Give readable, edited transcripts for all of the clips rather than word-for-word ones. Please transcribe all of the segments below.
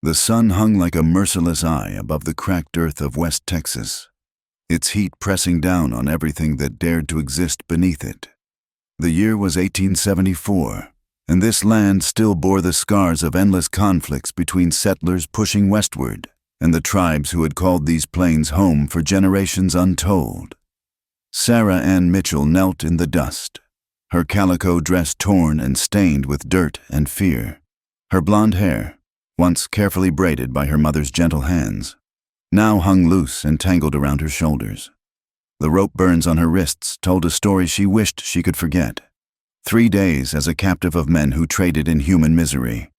The sun hung like a merciless eye above the cracked earth of West Texas, its heat pressing down on everything that dared to exist beneath it. The year was 1874, and this land still bore the scars of endless conflicts between settlers pushing westward and the tribes who had called these plains home for generations untold. Sarah Ann Mitchell knelt in the dust, her calico dress torn and stained with dirt and fear. Her blonde hair, once carefully braided by her mother's gentle hands, now hung loose and tangled around her shoulders. The rope burns on her wrists told a story she wished she could forget. 3 days as a captive of men who traded in human misery,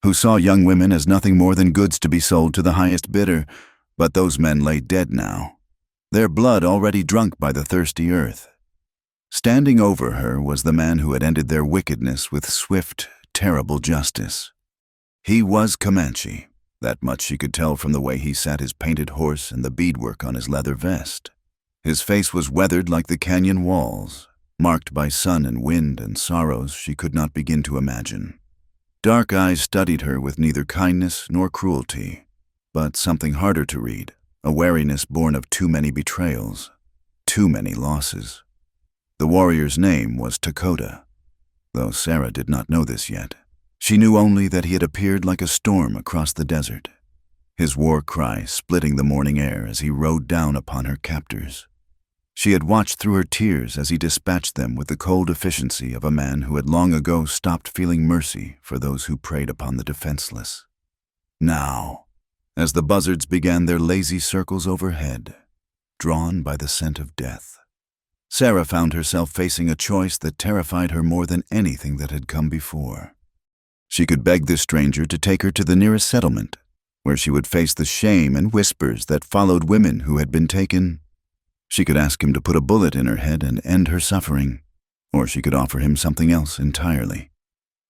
who saw young women as nothing more than goods to be sold to the highest bidder, but those men lay dead now, their blood already drunk by the thirsty earth. Standing over her was the man who had ended their wickedness with swift, terrible justice. He was Comanche, that much she could tell from the way he sat his painted horse and the beadwork on his leather vest. His face was weathered like the canyon walls, marked by sun and wind and sorrows she could not begin to imagine. Dark eyes studied her with neither kindness nor cruelty, but something harder to read, a wariness born of too many betrayals, too many losses. The warrior's name was Dakota, though Sarah did not know this yet. She knew only that he had appeared like a storm across the desert, his war cry splitting the morning air as he rode down upon her captors. She had watched through her tears as he dispatched them with the cold efficiency of a man who had long ago stopped feeling mercy for those who preyed upon the defenseless. Now, as the buzzards began their lazy circles overhead, drawn by the scent of death, Sarah found herself facing a choice that terrified her more than anything that had come before. She could beg this stranger to take her to the nearest settlement, where she would face the shame and whispers that followed women who had been taken. She could ask him to put a bullet in her head and end her suffering, or she could offer him something else entirely.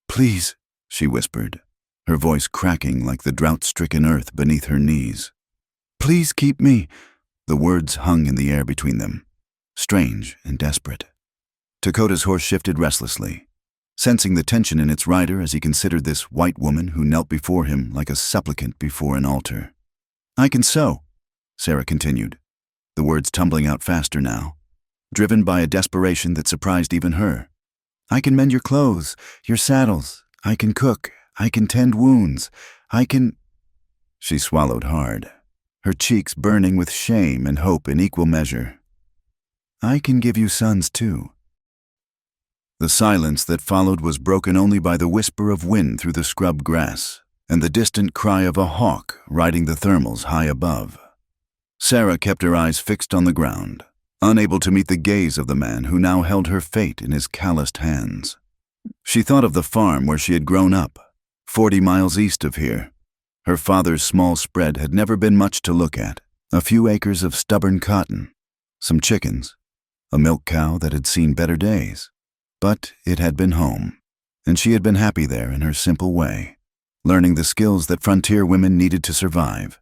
"Please," she whispered, her voice cracking like the drought-stricken earth beneath her knees. "Please keep me." The words hung in the air between them, strange and desperate. Dakota's horse shifted restlessly, sensing the tension in its rider as he considered this white woman who knelt before him like a supplicant before an altar. "I can sew," Sarah continued, the words tumbling out faster now, driven by a desperation that surprised even her. "I can mend your clothes, your saddles. I can cook. I can tend wounds. I can—" She swallowed hard, her cheeks burning with shame and hope in equal measure. "I can give you sons, too." The silence that followed was broken only by the whisper of wind through the scrub grass and the distant cry of a hawk riding the thermals high above. Sarah kept her eyes fixed on the ground, unable to meet the gaze of the man who now held her fate in his calloused hands. She thought of the farm where she had grown up, 40 miles east of here. Her father's small spread had never been much to look at, a few acres of stubborn cotton, some chickens, a milk cow that had seen better days. But it had been home, and she had been happy there in her simple way, learning the skills that frontier women needed to survive.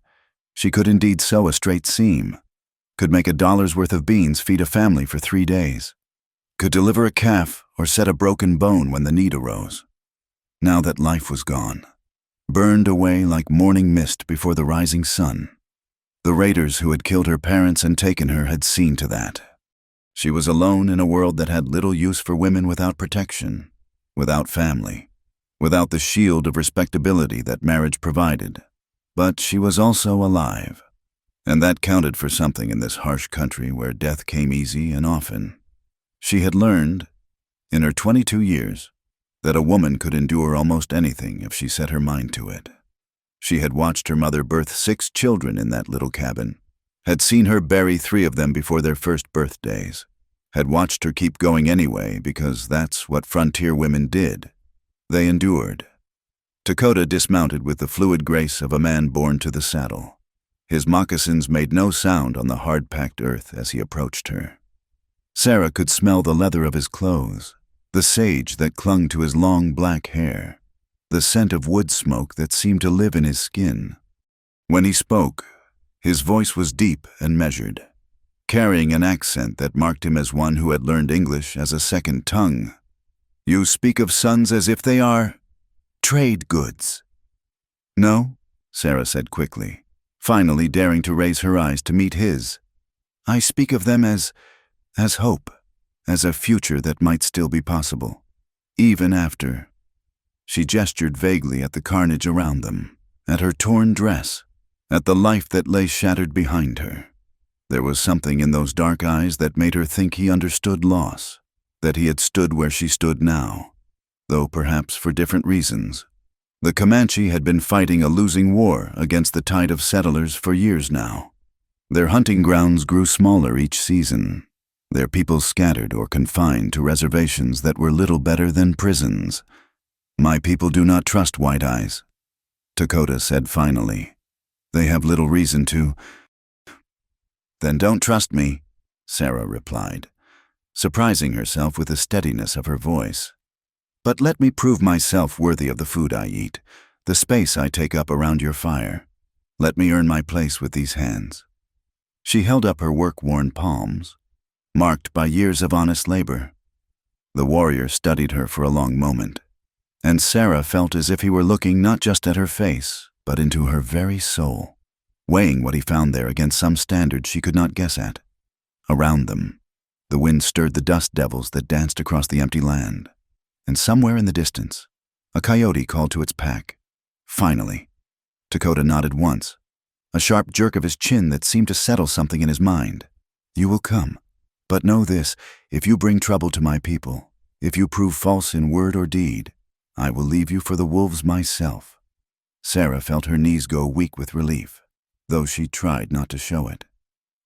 She could indeed sew a straight seam, could make $1's worth of beans feed a family for 3 days, could deliver a calf or set a broken bone when the need arose. Now that life was gone, burned away like morning mist before the rising sun, the raiders who had killed her parents and taken her had seen to that. She was alone in a world that had little use for women without protection, without family, without the shield of respectability that marriage provided. But she was also alive, and that counted for something in this harsh country where death came easy and often. She had learned, in her 22 years, that a woman could endure almost anything if she set her mind to it. She had watched her mother birth 6 children in that little cabin, had seen her bury 3 of them before their first birthdays, had watched her keep going anyway because that's what frontier women did. They endured. Dakota dismounted with the fluid grace of a man born to the saddle. His moccasins made no sound on the hard-packed earth as he approached her. Sarah could smell the leather of his clothes, the sage that clung to his long black hair, the scent of wood smoke that seemed to live in his skin. When he spoke, his voice was deep and measured, carrying an accent that marked him as one who had learned English as a second tongue. "You speak of sons as if they are trade goods." "No," Sarah said quickly, finally daring to raise her eyes to meet his. "I speak of them as hope, as a future that might still be possible, even after." She gestured vaguely at the carnage around them, at her torn dress, at the life that lay shattered behind her. There was something in those dark eyes that made her think he understood loss, that he had stood where she stood now, though perhaps for different reasons. The Comanche had been fighting a losing war against the tide of settlers for years now. Their hunting grounds grew smaller each season, their people scattered or confined to reservations that were little better than prisons. "My people do not trust White Eyes," Dakota said finally. "They have little reason to." "Then don't trust me," Sarah replied, surprising herself with the steadiness of her voice. "But let me prove myself worthy of the food I eat, the space I take up around your fire. Let me earn my place with these hands." She held up her work-worn palms, marked by years of honest labor. The warrior studied her for a long moment, and Sarah felt as if he were looking not just at her face, but into her very soul, weighing what he found there against some standard she could not guess at. Around them, the wind stirred the dust devils that danced across the empty land, and somewhere in the distance, a coyote called to its pack. Finally, Dakota nodded once, a sharp jerk of his chin that seemed to settle something in his mind. "You will come. But know this, if you bring trouble to my people, if you prove false in word or deed, I will leave you for the wolves myself." Sarah felt her knees go weak with relief, though she tried not to show it.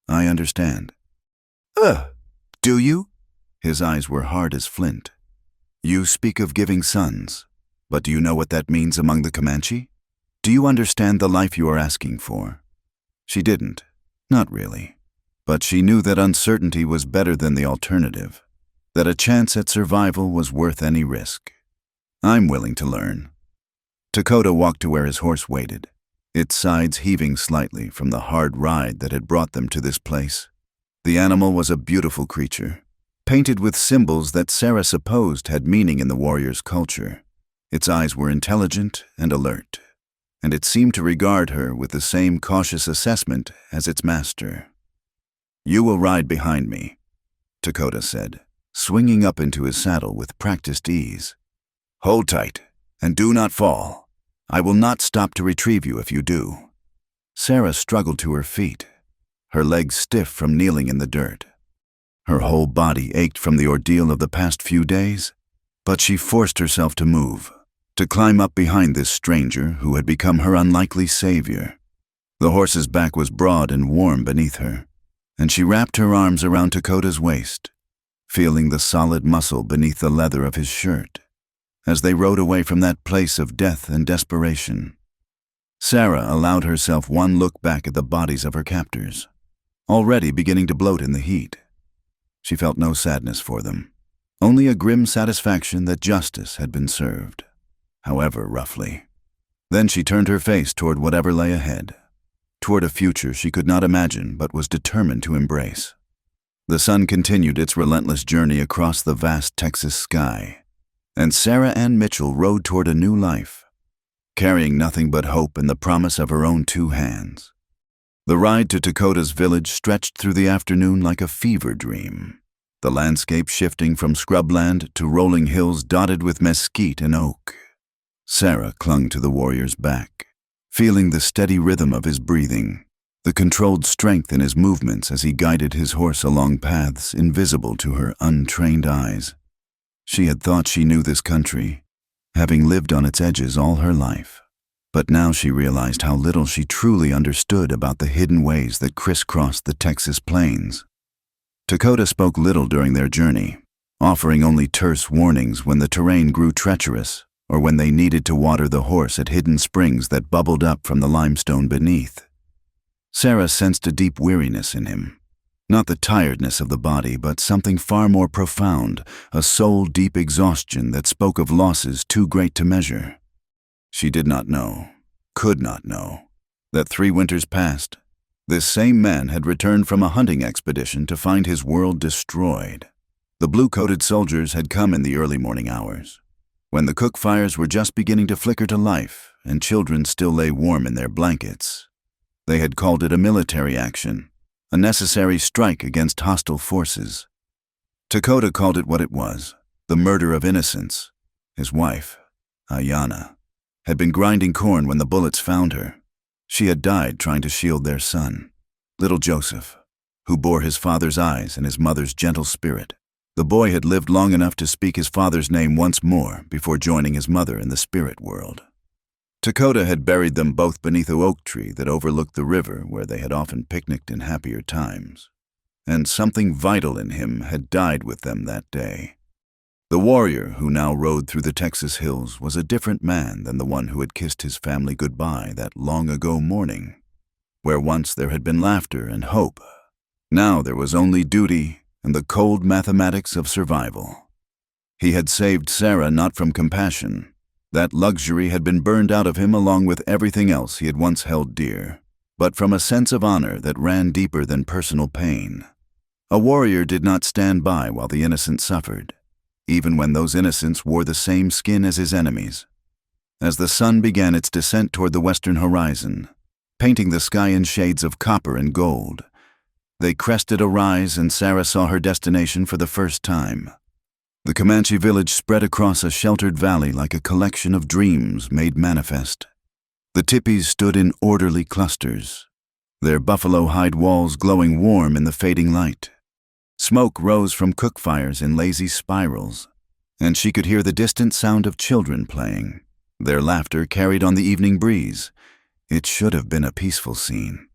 "I understand." Do you?" His eyes were hard as flint. "You speak of giving sons, but do you know what that means among the Comanche? Do you understand the life you are asking for?" She didn't, not really, but she knew that uncertainty was better than the alternative, that a chance at survival was worth any risk. "I'm willing to learn." Dakota walked to where his horse waited, its sides heaving slightly from the hard ride that had brought them to this place. The animal was a beautiful creature, painted with symbols that Sarah supposed had meaning in the warrior's culture. Its eyes were intelligent and alert, and it seemed to regard her with the same cautious assessment as its master. "You will ride behind me," Dakota said, swinging up into his saddle with practiced ease. "Hold tight, and do not fall. I will not stop to retrieve you if you do." Sarah struggled to her feet, her legs stiff from kneeling in the dirt. Her whole body ached from the ordeal of the past few days, but she forced herself to move, to climb up behind this stranger who had become her unlikely savior. The horse's back was broad and warm beneath her, and she wrapped her arms around Dakota's waist, feeling the solid muscle beneath the leather of his shirt, as they rode away from that place of death and desperation. Sarah allowed herself one look back at the bodies of her captors, already beginning to bloat in the heat. She felt no sadness for them, only a grim satisfaction that justice had been served, however roughly. Then she turned her face toward whatever lay ahead, toward a future she could not imagine but was determined to embrace. The sun continued its relentless journey across the vast Texas sky, and Sarah Ann Mitchell rode toward a new life, carrying nothing but hope and the promise of her own two hands. The ride to Dakota's village stretched through the afternoon like a fever dream, the landscape shifting from scrubland to rolling hills dotted with mesquite and oak. Sarah clung to the warrior's back, feeling the steady rhythm of his breathing, the controlled strength in his movements as he guided his horse along paths invisible to her untrained eyes. She had thought she knew this country, having lived on its edges all her life. But now she realized how little she truly understood about the hidden ways that crisscrossed the Texas plains. Dakota spoke little during their journey, offering only terse warnings when the terrain grew treacherous or when they needed to water the horse at hidden springs that bubbled up from the limestone beneath. Sarah sensed a deep weariness in him, not the tiredness of the body, but something far more profound, a soul-deep exhaustion that spoke of losses too great to measure. She did not know, could not know, that 3 winters past, this same man had returned from a hunting expedition to find his world destroyed. The blue-coated soldiers had come in the early morning hours, when the cook fires were just beginning to flicker to life and children still lay warm in their blankets. They had called it a military action, a necessary strike against hostile forces. Takota called it what it was, the murder of innocents. His wife, Ayana, had been grinding corn when the bullets found her. She had died trying to shield their son, little Joseph, who bore his father's eyes and his mother's gentle spirit. The boy had lived long enough to speak his father's name once more before joining his mother in the spirit world. Takota had buried them both beneath an oak tree that overlooked the river where they had often picnicked in happier times, and something vital in him had died with them that day. The warrior who now rode through the Texas hills was a different man than the one who had kissed his family goodbye that long-ago morning, where once there had been laughter and hope. Now there was only duty and the cold mathematics of survival. He had saved Sarah not from compassion. That luxury had been burned out of him along with everything else he had once held dear, but from a sense of honor that ran deeper than personal pain. A warrior did not stand by while the innocent suffered, even when those innocents wore the same skin as his enemies. As the sun began its descent toward the western horizon, painting the sky in shades of copper and gold, they crested a rise and Sarah saw her destination for the first time. The Comanche village spread across a sheltered valley like a collection of dreams made manifest. The tipis stood in orderly clusters, their buffalo hide walls glowing warm in the fading light. Smoke rose from cook fires in lazy spirals, and she could hear the distant sound of children playing, their laughter carried on the evening breeze. It should have been a peaceful scene.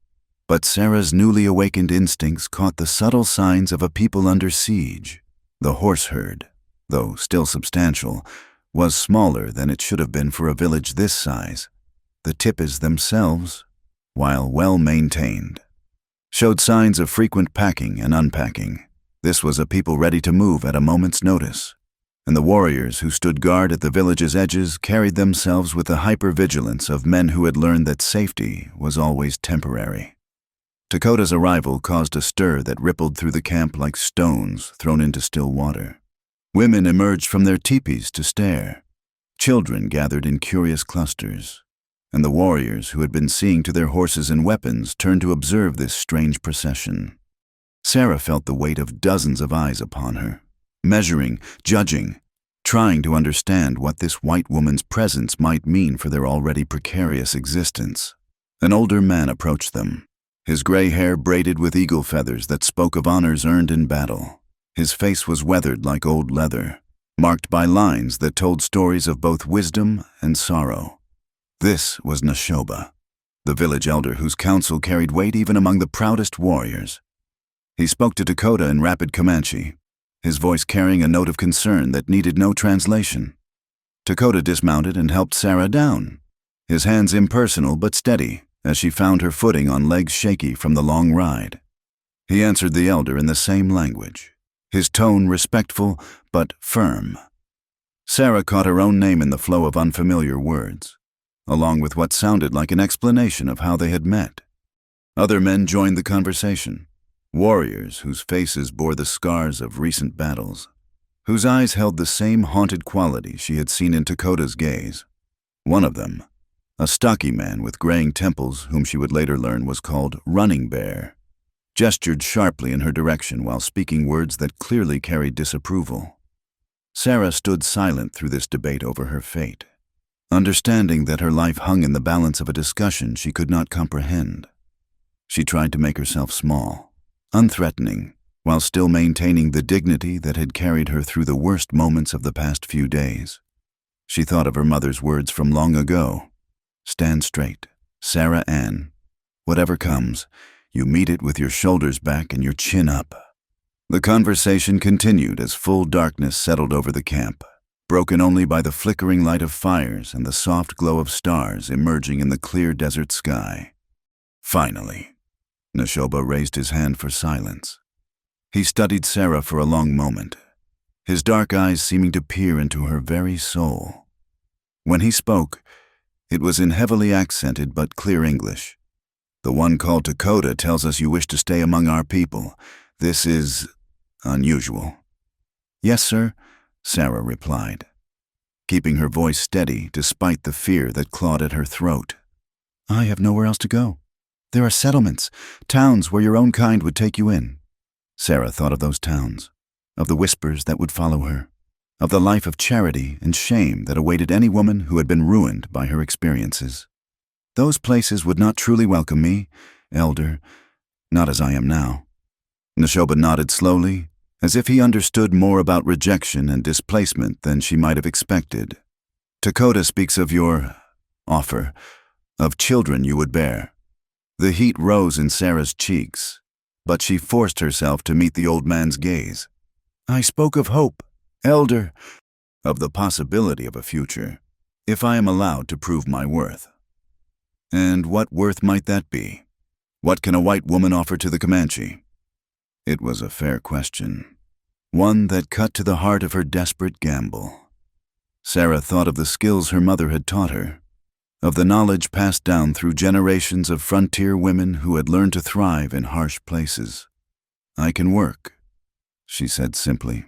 But Sarah's newly awakened instincts caught the subtle signs of a people under siege. The horse herd, though still substantial, was smaller than it should have been for a village this size. The tipis themselves, while well-maintained, showed signs of frequent packing and unpacking. This was a people ready to move at a moment's notice, and the warriors who stood guard at the village's edges carried themselves with the hyper-vigilance of men who had learned that safety was always temporary. Takota's arrival caused a stir that rippled through the camp like stones thrown into still water. Women emerged from their teepees to stare. Children gathered in curious clusters, and the warriors who had been seeing to their horses and weapons turned to observe this strange procession. Sarah felt the weight of dozens of eyes upon her, measuring, judging, trying to understand what this white woman's presence might mean for their already precarious existence. An older man approached them, his gray hair braided with eagle feathers that spoke of honors earned in battle. His face was weathered like old leather, marked by lines that told stories of both wisdom and sorrow. This was Neshoba, the village elder whose counsel carried weight even among the proudest warriors. He spoke to Takota in rapid Comanche, his voice carrying a note of concern that needed no translation. Takota dismounted and helped Sarah down, his hands impersonal but steady as she found her footing on legs shaky from the long ride. He answered the elder in the same language, his tone respectful but firm. Sarah caught her own name in the flow of unfamiliar words, along with what sounded like an explanation of how they had met. Other men joined the conversation, warriors whose faces bore the scars of recent battles, whose eyes held the same haunted quality she had seen in Takota's gaze. One of them, a stocky man with graying temples whom she would later learn was called Running Bear, gestured sharply in her direction while speaking words that clearly carried disapproval. Sarah stood silent through this debate over her fate, understanding that her life hung in the balance of a discussion she could not comprehend. She tried to make herself small, unthreatening, while still maintaining the dignity that had carried her through the worst moments of the past few days. She thought of her mother's words from long ago. Stand straight, Sarah Ann. Whatever comes, you meet it with your shoulders back and your chin up. The conversation continued as full darkness settled over the camp, broken only by the flickering light of fires and the soft glow of stars emerging in the clear desert sky. Finally, Neshoba raised his hand for silence. He studied Sarah for a long moment, his dark eyes seeming to peer into her very soul. When he spoke, it was in heavily accented but clear English. The one called Takota tells us you wish to stay among our people. This is unusual. Yes, sir, Sarah replied. keeping her voice steady despite the fear that clawed at her throat. "I have nowhere else to go. There are settlements, towns where your own kind would take you in." Sarah thought of those towns, of the whispers that would follow her, of the life of charity and shame that awaited any woman who had been ruined by her experiences. Those places would not truly welcome me, elder, not as I am now. Neshoba nodded slowly, as if he understood more about rejection and displacement than she might have expected. "Takota speaks of your offer, of children you would bear." The heat rose in Sarah's cheeks, but she forced herself to meet the old man's gaze. "I spoke of hope, elder, of the possibility of a future, if I am allowed to prove my worth." "And what worth might that be? What can a white woman offer to the Comanche?" It was a fair question, one that cut to the heart of her desperate gamble. Sarah thought of the skills her mother had taught her, of the knowledge passed down through generations of frontier women who had learned to thrive in harsh places. "I can work," she said simply.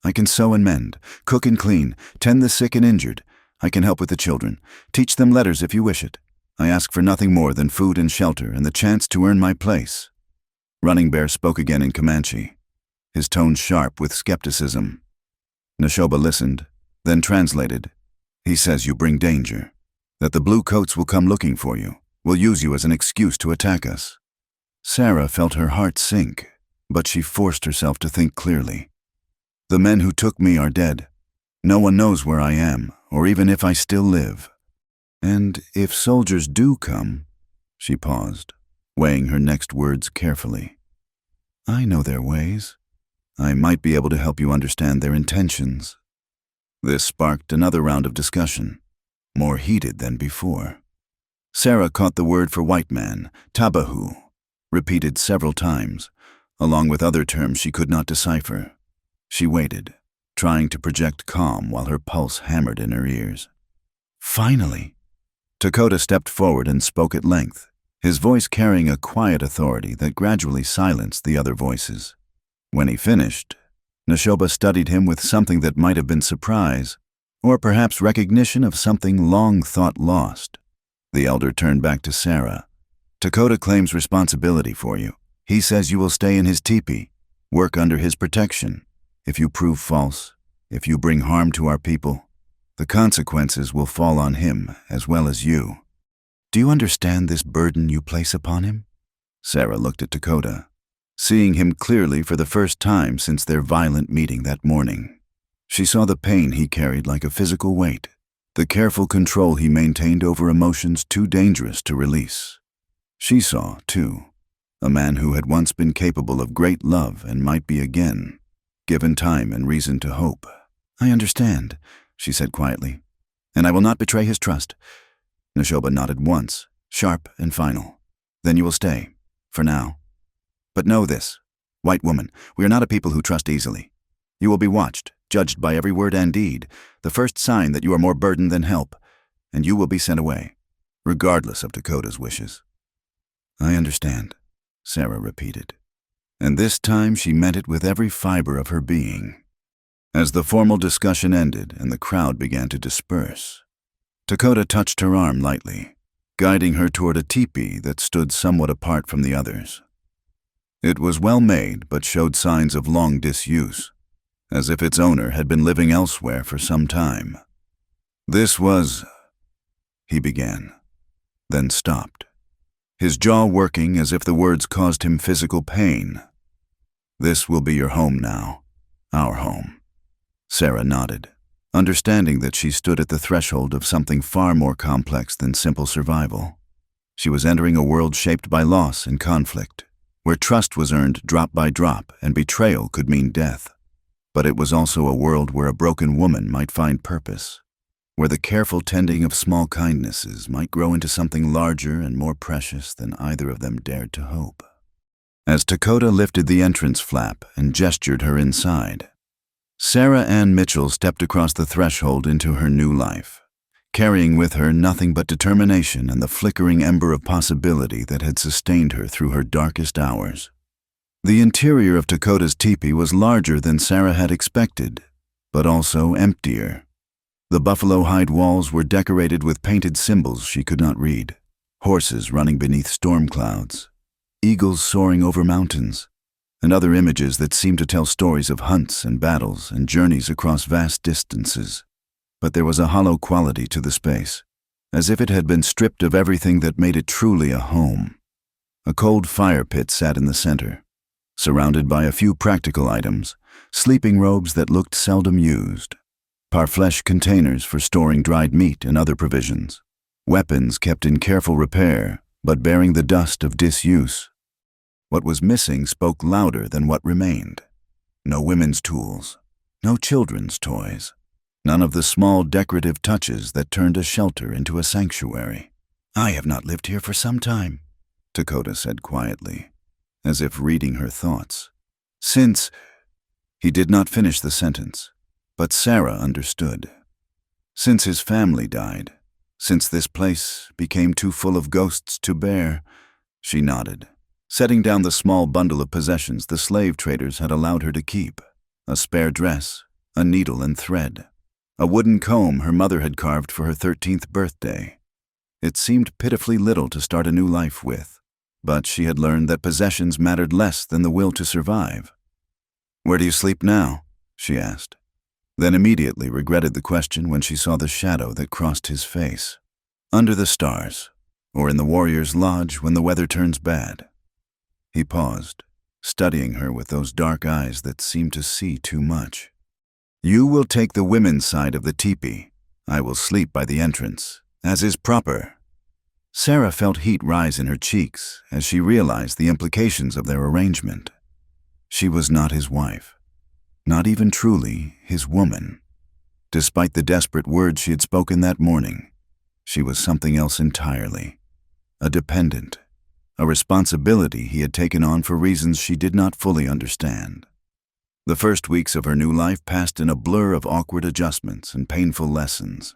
"I can sew and mend, cook and clean, tend the sick and injured. I can help with the children, teach them letters if you wish it. I ask for nothing more than food and shelter and the chance to earn my place." Running Bear spoke again in Comanche, his tone sharp with skepticism. Neshoba listened, then translated. "He says you bring danger, that the blue coats will come looking for you, will use you as an excuse to attack us." Sarah felt her heart sink, but she forced herself to think clearly. "The men who took me are dead. No one knows where I am, or even if I still live. And if soldiers do come," she paused, weighing her next words carefully, "I know their ways. I might be able to help you understand their intentions." This sparked another round of discussion, more heated than before. Sarah caught the word for white man, tabahu, repeated several times, along with other terms she could not decipher. She waited, trying to project calm while her pulse hammered in her ears. Finally, Takota stepped forward and spoke at length, his voice carrying a quiet authority that gradually silenced the other voices. When he finished, Neshoba studied him with something that might have been surprise, or perhaps recognition of something long thought lost. The elder turned back to Sarah. "Takota claims responsibility for you. He says you will stay in his teepee, work under his protection. If you prove false, if you bring harm to our people, the consequences will fall on him as well as you. Do you understand this burden you place upon him?" Sarah looked at Takota, seeing him clearly for the first time since their violent meeting that morning. She saw the pain he carried like a physical weight, the careful control he maintained over emotions too dangerous to release. She saw, too, a man who had once been capable of great love and might be again, given time and reason to hope. "I understand," she said quietly, "and I will not betray his trust." Neshoba nodded once, sharp and final. "Then you will stay, for now. But know this, white woman, we are not a people who trust easily. You will be watched, judged by every word and deed, the first sign that you are more burden than help, and you will be sent away, regardless of Takota's wishes." "I understand," Sarah repeated, and this time she meant it with every fiber of her being. As the formal discussion ended and the crowd began to disperse, Takota touched her arm lightly, guiding her toward a teepee that stood somewhat apart from the others. It was well made but showed signs of long disuse, as if its owner had been living elsewhere for some time. "This was," he began, then stopped, his jaw working as if the words caused him physical pain. "This will be your home now, our home." Sarah nodded, understanding that she stood at the threshold of something far more complex than simple survival. She was entering a world shaped by loss and conflict, where trust was earned drop by drop and betrayal could mean death. But it was also a world where a broken woman might find purpose, where the careful tending of small kindnesses might grow into something larger and more precious than either of them dared to hope. As Takota lifted the entrance flap and gestured her inside, Sarah Ann Mitchell stepped across the threshold into her new life, carrying with her nothing but determination and the flickering ember of possibility that had sustained her through her darkest hours. The interior of Takota's teepee was larger than Sarah had expected, but also emptier. The buffalo hide walls were decorated with painted symbols she could not read, horses running beneath storm clouds, eagles soaring over mountains, and other images that seemed to tell stories of hunts and battles and journeys across vast distances. But there was a hollow quality to the space, as if it had been stripped of everything that made it truly a home. A cold fire pit sat in the center, surrounded by a few practical items, sleeping robes that looked seldom used, parfleche containers for storing dried meat and other provisions, weapons kept in careful repair but bearing the dust of disuse. What was missing spoke louder than what remained. No women's tools, no children's toys, none of the small decorative touches that turned a shelter into a sanctuary. "I have not lived here for some time," Dakota said quietly, as if reading her thoughts. "Since—" He did not finish the sentence, but Sarah understood. "Since his family died, since this place became too full of ghosts to bear," she nodded, setting down the small bundle of possessions the slave traders had allowed her to keep: a spare dress, a needle and thread, a wooden comb her mother had carved for her 13th birthday. It seemed pitifully little to start a new life with, but she had learned that possessions mattered less than the will to survive. "Where do you sleep now?" she asked, then immediately regretted the question when she saw the shadow that crossed his face. "Under the stars, or in the warrior's lodge when the weather turns bad." He paused, studying her with those dark eyes that seemed to see too much. "You will take the women's side of the teepee. I will sleep by the entrance, as is proper." Sarah felt heat rise in her cheeks as she realized the implications of their arrangement. She was not his wife, not even truly his woman. Despite the desperate words she had spoken that morning, she was something else entirely. A dependent, a responsibility he had taken on for reasons she did not fully understand. The first weeks of her new life passed in a blur of awkward adjustments and painful lessons.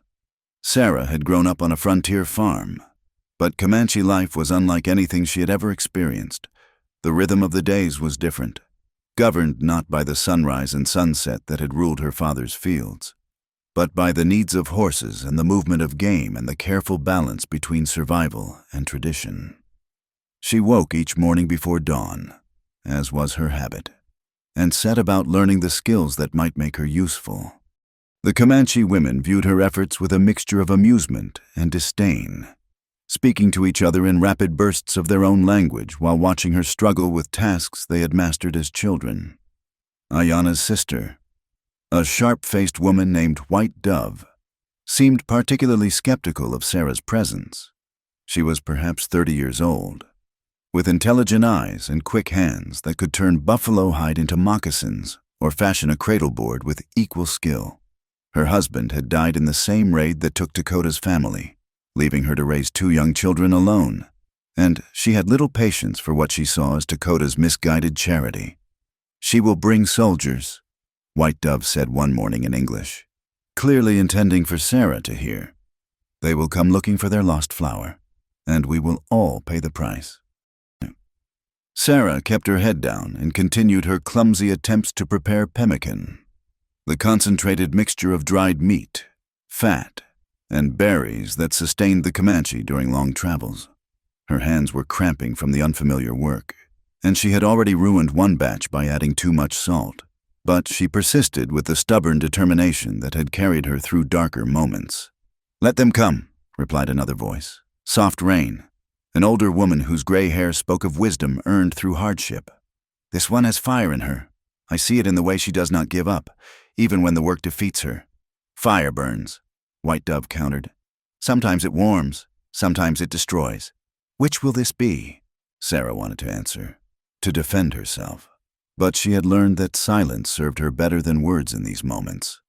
Sarah had grown up on a frontier farm, but Comanche life was unlike anything she had ever experienced. The rhythm of the days was different, governed not by the sunrise and sunset that had ruled her father's fields, but by the needs of horses and the movement of game and the careful balance between survival and tradition. She woke each morning before dawn, as was her habit, and set about learning the skills that might make her useful. The Comanche women viewed her efforts with a mixture of amusement and disdain, speaking to each other in rapid bursts of their own language while watching her struggle with tasks they had mastered as children. Ayana's sister, a sharp-faced woman named White Dove, seemed particularly skeptical of Sarah's presence. She was perhaps 30 years old, with intelligent eyes and quick hands that could turn buffalo hide into moccasins or fashion a cradleboard with equal skill. Her husband had died in the same raid that took Dakota's family, leaving her to raise 2 young children alone, and she had little patience for what she saw as Dakota's misguided charity. "She will bring soldiers," White Dove said one morning in English, clearly intending for Sarah to hear. "They will come looking for their lost flower, and we will all pay the price." Sarah kept her head down and continued her clumsy attempts to prepare pemmican, the concentrated mixture of dried meat, fat, and berries that sustained the Comanche during long travels. Her hands were cramping from the unfamiliar work, and she had already ruined one batch by adding too much salt. But she persisted with the stubborn determination that had carried her through darker moments. "Let them come," replied another voice. Soft Rain, an older woman whose gray hair spoke of wisdom earned through hardship. "This one has fire in her. I see it in the way she does not give up, even when the work defeats her." "Fire burns," White Dove countered. "Sometimes it warms, sometimes it destroys. Which will this be?" Sarah wanted to answer, to defend herself. But she had learned that silence served her better than words in these moments.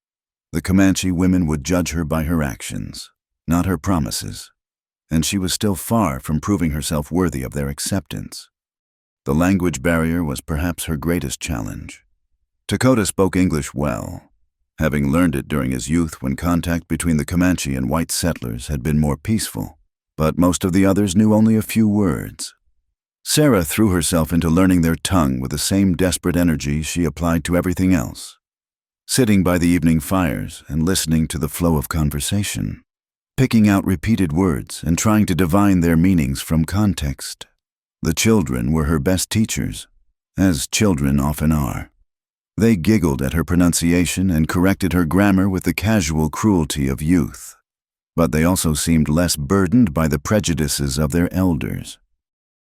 The Comanche women would judge her by her actions, not her promises, and she was still far from proving herself worthy of their acceptance. The language barrier was perhaps her greatest challenge. Dakota spoke English well, having learned it during his youth when contact between the Comanche and white settlers had been more peaceful, but most of the others knew only a few words. Sarah threw herself into learning their tongue with the same desperate energy she applied to everything else. sitting by the evening fires and listening to the flow of conversation, picking out repeated words and trying to divine their meanings from context. The children were her best teachers, as children often are. They giggled at her pronunciation and corrected her grammar with the casual cruelty of youth. But they also seemed less burdened by the prejudices of their elders.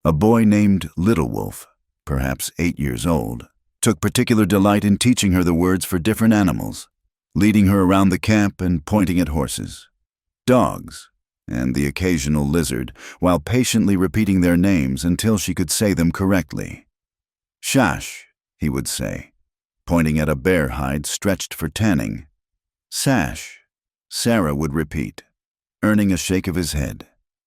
A boy named Little Wolf, perhaps 8 years old, took particular delight in teaching her the words for different animals, leading her around the camp and pointing at horses, dogs, and the occasional lizard, while patiently repeating their names until she could say them correctly. Shash, he would say, pointing at a bear hide stretched for tanning. Sash, Sarah would repeat, earning a shake of his head.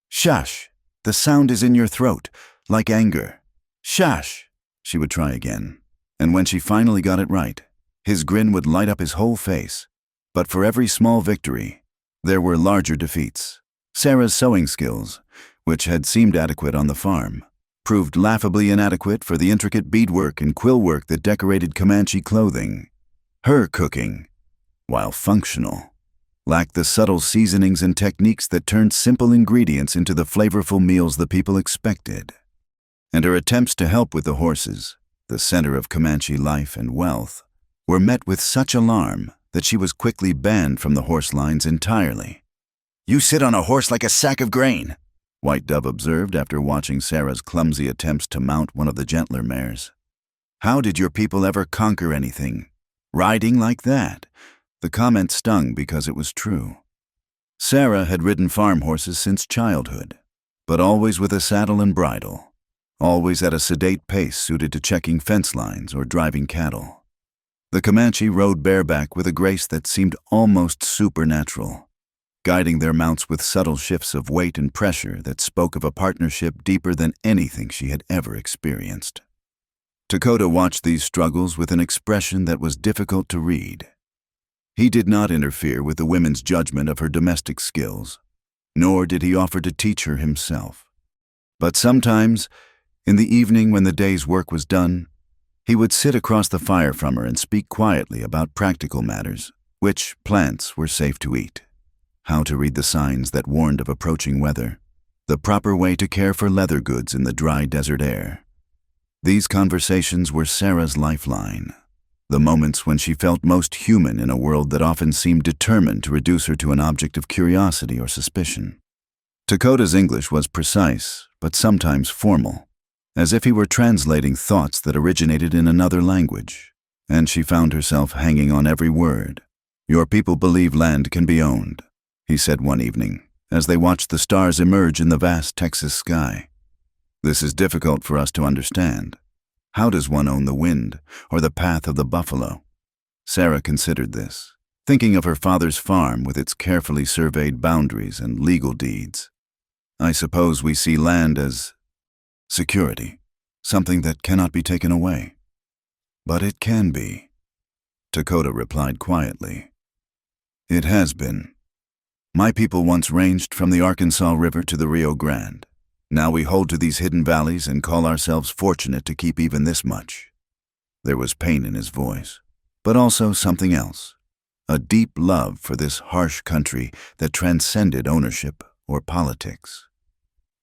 Shash, the sound is in your throat, like anger. Shash, she would try again, and when she finally got it right, his grin would light up his whole face. But for every small victory, there were larger defeats. Sarah's sewing skills, which had seemed adequate on the farm, proved laughably inadequate for the intricate beadwork and quillwork that decorated Comanche clothing. Her cooking, while functional, lacked the subtle seasonings and techniques that turned simple ingredients into the flavorful meals the people expected. And her attempts to help with the horses, the center of Comanche life and wealth, were met with such alarm that she was quickly banned from the horse lines entirely. "You sit on a horse like a sack of grain," White Dove observed after watching Sarah's clumsy attempts to mount one of the gentler mares. "How did your people ever conquer anything? Riding like that?" The comment stung because it was true. Sarah had ridden farm horses since childhood, but always with a saddle and bridle, always at a sedate pace suited to checking fence lines or driving cattle. The Comanche rode bareback with a grace that seemed almost supernatural, guiding their mounts with subtle shifts of weight and pressure that spoke of a partnership deeper than anything she had ever experienced. Dakota watched these struggles with an expression that was difficult to read. He did not interfere with the women's judgment of her domestic skills, nor did he offer to teach her himself. But sometimes, in the evening when the day's work was done, he would sit across the fire from her and speak quietly about practical matters, which plants were safe to eat, how to read the signs that warned of approaching weather, the proper way to care for leather goods in the dry desert air. These conversations were Sarah's lifeline, the moments when she felt most human in a world that often seemed determined to reduce her to an object of curiosity or suspicion. Dakota's English was precise, but sometimes formal, as if he were translating thoughts that originated in another language, and she found herself hanging on every word. "Your people believe land can be owned," he said one evening, as they watched the stars emerge in the vast Texas sky. "This is difficult for us to understand. How does one own the wind, or the path of the buffalo?" Sarah considered this, thinking of her father's farm with its carefully surveyed boundaries and legal deeds. "I suppose we see land as security, something that cannot be taken away." "But it can be," Dakota replied quietly. "It has been. My people once ranged from the Arkansas River to the Rio Grande. Now we hold to these hidden valleys and call ourselves fortunate to keep even this much." There was pain in his voice, but also something else, a deep love for this harsh country that transcended ownership or politics.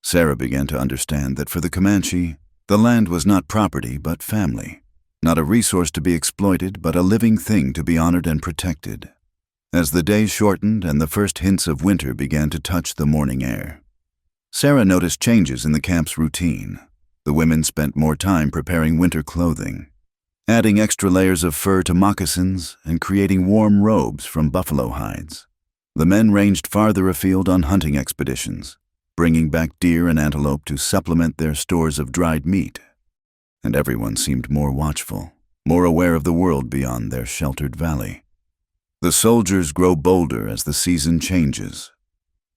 Sarah began to understand that for the Comanche, the land was not property but family, not a resource to be exploited but a living thing to be honored and protected. As the days shortened and the first hints of winter began to touch the morning air, Sarah noticed changes in the camp's routine. The women spent more time preparing winter clothing, adding extra layers of fur to moccasins and creating warm robes from buffalo hides. The men ranged farther afield on hunting expeditions, bringing back deer and antelope to supplement their stores of dried meat. And everyone seemed more watchful, more aware of the world beyond their sheltered valley. The soldiers grow bolder as the season changes.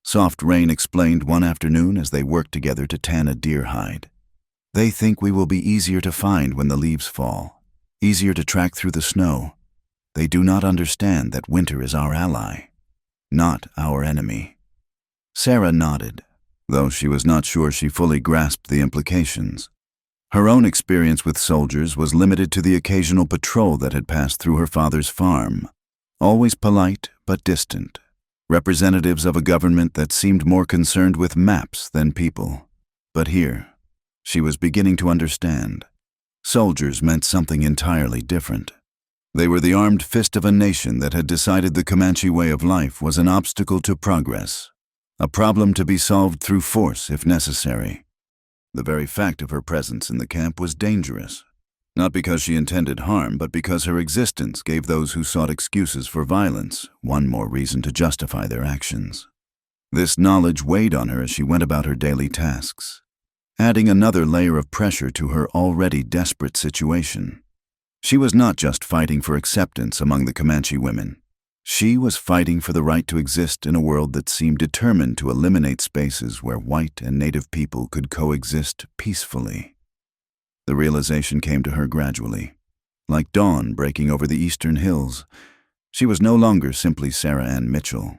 Soft Rain explained one afternoon as they worked together to tan a deer hide. "They think we will be easier to find when the leaves fall, easier to track through the snow. They do not understand that winter is our ally, not our enemy." Sarah nodded, though she was not sure she fully grasped the implications. Her own experience with soldiers was limited to the occasional patrol that had passed through her father's farm, always polite but distant, representatives of a government that seemed more concerned with maps than people. But here, she was beginning to understand. Soldiers meant something entirely different. They were the armed fist of a nation that had decided the Comanche way of life was an obstacle to progress, a problem to be solved through force if necessary. The very fact of her presence in the camp was dangerous, not because she intended harm, but because her existence gave those who sought excuses for violence one more reason to justify their actions. This knowledge weighed on her as she went about her daily tasks, adding another layer of pressure to her already desperate situation. She was not just fighting for acceptance among the Comanche women. She was fighting for the right to exist in a world that seemed determined to eliminate spaces where white and native people could coexist peacefully. The realization came to her gradually. Like dawn breaking over the eastern hills, she was no longer simply Sarah Ann Mitchell,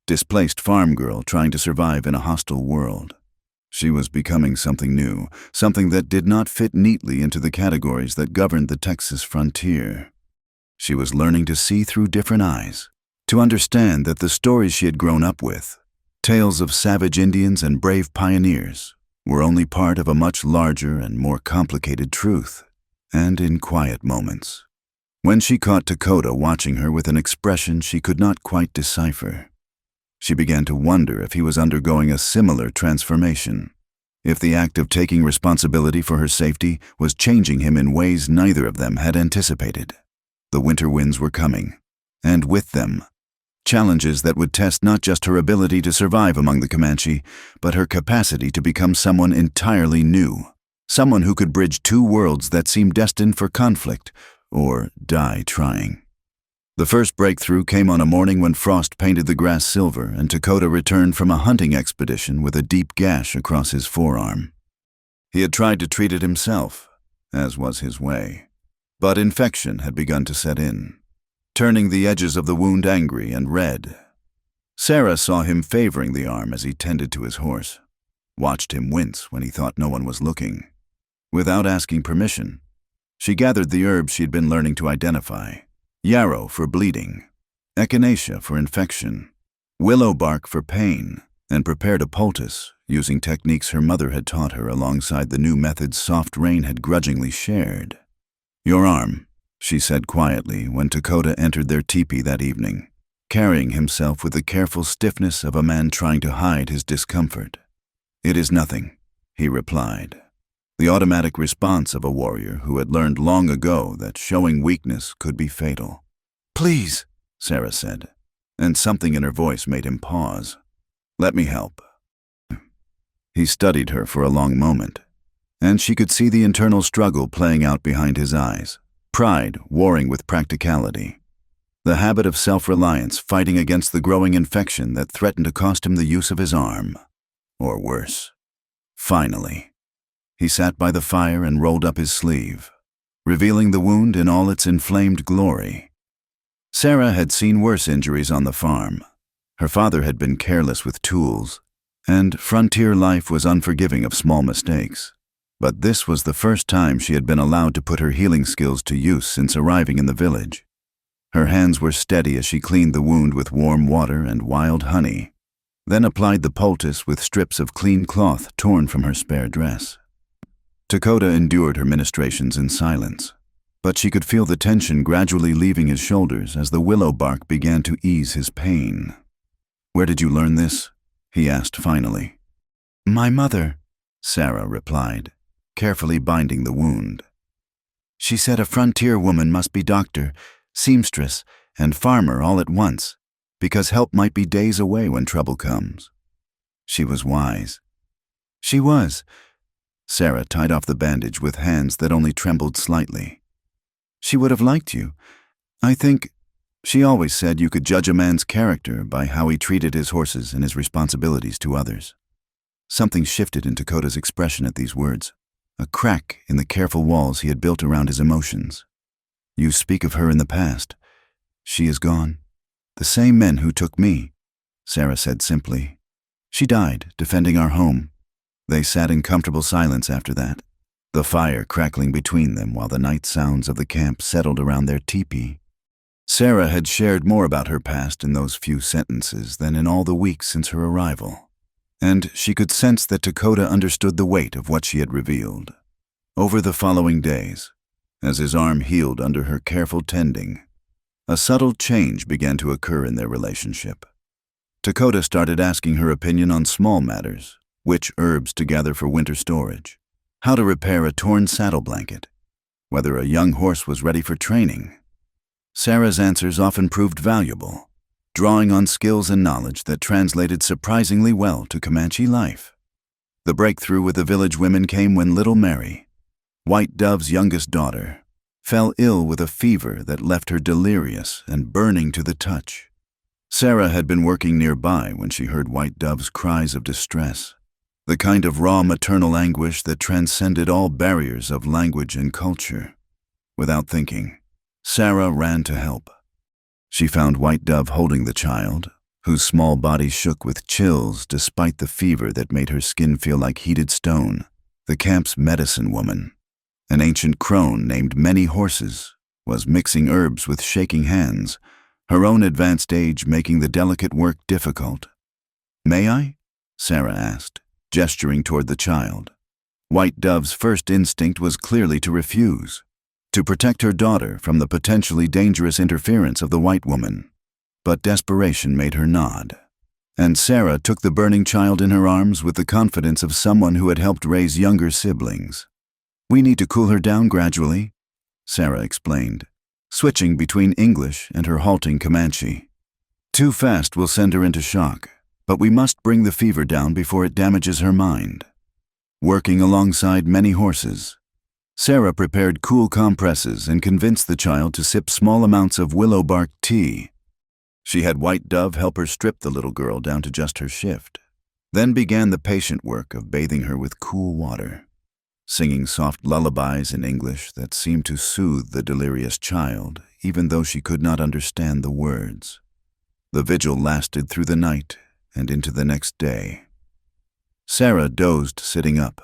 displaced farm girl trying to survive in a hostile world. She was becoming something new, something that did not fit neatly into the categories that governed the Texas frontier. She was learning to see through different eyes, to understand that the stories she had grown up with, tales of savage Indians and brave pioneers, were only part of a much larger and more complicated truth. And in quiet moments, when she caught Dakota watching her with an expression she could not quite decipher, she began to wonder if he was undergoing a similar transformation, if the act of taking responsibility for her safety was changing him in ways neither of them had anticipated. The winter winds were coming, and with them, challenges that would test not just her ability to survive among the Comanche, but her capacity to become someone entirely new, someone who could bridge two worlds that seemed destined for conflict, or die trying. The first breakthrough came on a morning when frost painted the grass silver and Dakota returned from a hunting expedition with a deep gash across his forearm. He had tried to treat it himself, as was his way. But infection had begun to set in, turning the edges of the wound angry and red. Sarah saw him favoring the arm as he tended to his horse, watched him wince when he thought no one was looking. Without asking permission, she gathered the herbs she'd been learning to identify: yarrow for bleeding, echinacea for infection, willow bark for pain, and prepared a poultice using techniques her mother had taught her alongside the new methods Soft Rain had grudgingly shared. "Your arm," she said quietly when Dakota entered their teepee that evening, carrying himself with the careful stiffness of a man trying to hide his discomfort. "It is nothing," he replied, the automatic response of a warrior who had learned long ago that showing weakness could be fatal. "Please," Sarah said, and something in her voice made him pause. "Let me help." He studied her for a long moment, and she could see the internal struggle playing out behind his eyes, pride warring with practicality, the habit of self-reliance fighting against the growing infection that threatened to cost him the use of his arm, or worse. Finally, he sat by the fire and rolled up his sleeve, revealing the wound in all its inflamed glory. Sarah had seen worse injuries on the farm. Her father had been careless with tools, and frontier life was unforgiving of small mistakes. But this was the first time she had been allowed to put her healing skills to use since arriving in the village. Her hands were steady as she cleaned the wound with warm water and wild honey, then applied the poultice with strips of clean cloth torn from her spare dress. Dakota endured her ministrations in silence, but she could feel the tension gradually leaving his shoulders as the willow bark began to ease his pain. "Where did you learn this?" he asked finally. "My mother," Sarah replied, carefully binding the wound. "She said a frontier woman must be doctor, seamstress, and farmer all at once, because help might be days away when trouble comes." She was wise. "She was." Sarah tied off the bandage with hands that only trembled slightly. "She would have liked you. I think she always said you could judge a man's character by how he treated his horses and his responsibilities to others." Something shifted in Dakota's expression at these words, a crack in the careful walls he had built around his emotions. "You speak of her in the past. She is gone." "The same men who took me," Sarah said simply. "She died defending our home." They sat in comfortable silence after that, the fire crackling between them while the night sounds of the camp settled around their teepee. Sarah had shared more about her past in those few sentences than in all the weeks since her arrival, and she could sense that Dakota understood the weight of what she had revealed. Over the following days, as his arm healed under her careful tending, a subtle change began to occur in their relationship. Dakota started asking her opinion on small matters, which herbs to gather for winter storage, how to repair a torn saddle blanket, whether a young horse was ready for training. Sarah's answers often proved valuable, drawing on skills and knowledge that translated surprisingly well to Comanche life. The breakthrough with the village women came when little Mary, White Dove's youngest daughter, fell ill with a fever that left her delirious and burning to the touch. Sarah had been working nearby when she heard White Dove's cries of distress, the kind of raw maternal anguish that transcended all barriers of language and culture. Without thinking, Sarah ran to help. She found White Dove holding the child, whose small body shook with chills despite the fever that made her skin feel like heated stone. The camp's medicine woman, an ancient crone named Many Horses, was mixing herbs with shaking hands, her own advanced age making the delicate work difficult. "May I?" Sarah asked, gesturing toward the child. White Dove's first instinct was clearly to refuse, to protect her daughter from the potentially dangerous interference of the white woman. But desperation made her nod, and Sarah took the burning child in her arms with the confidence of someone who had helped raise younger siblings. "We need to cool her down gradually," Sarah explained, switching between English and her halting Comanche. "Too fast will send her into shock, but we must bring the fever down before it damages her mind." Working alongside Many Horses, Sarah prepared cool compresses and convinced the child to sip small amounts of willow bark tea. She had White Dove help her strip the little girl down to just her shift, then began the patient work of bathing her with cool water, singing soft lullabies in English that seemed to soothe the delirious child, even though she could not understand the words. The vigil lasted through the night and into the next day. Sarah dozed sitting up,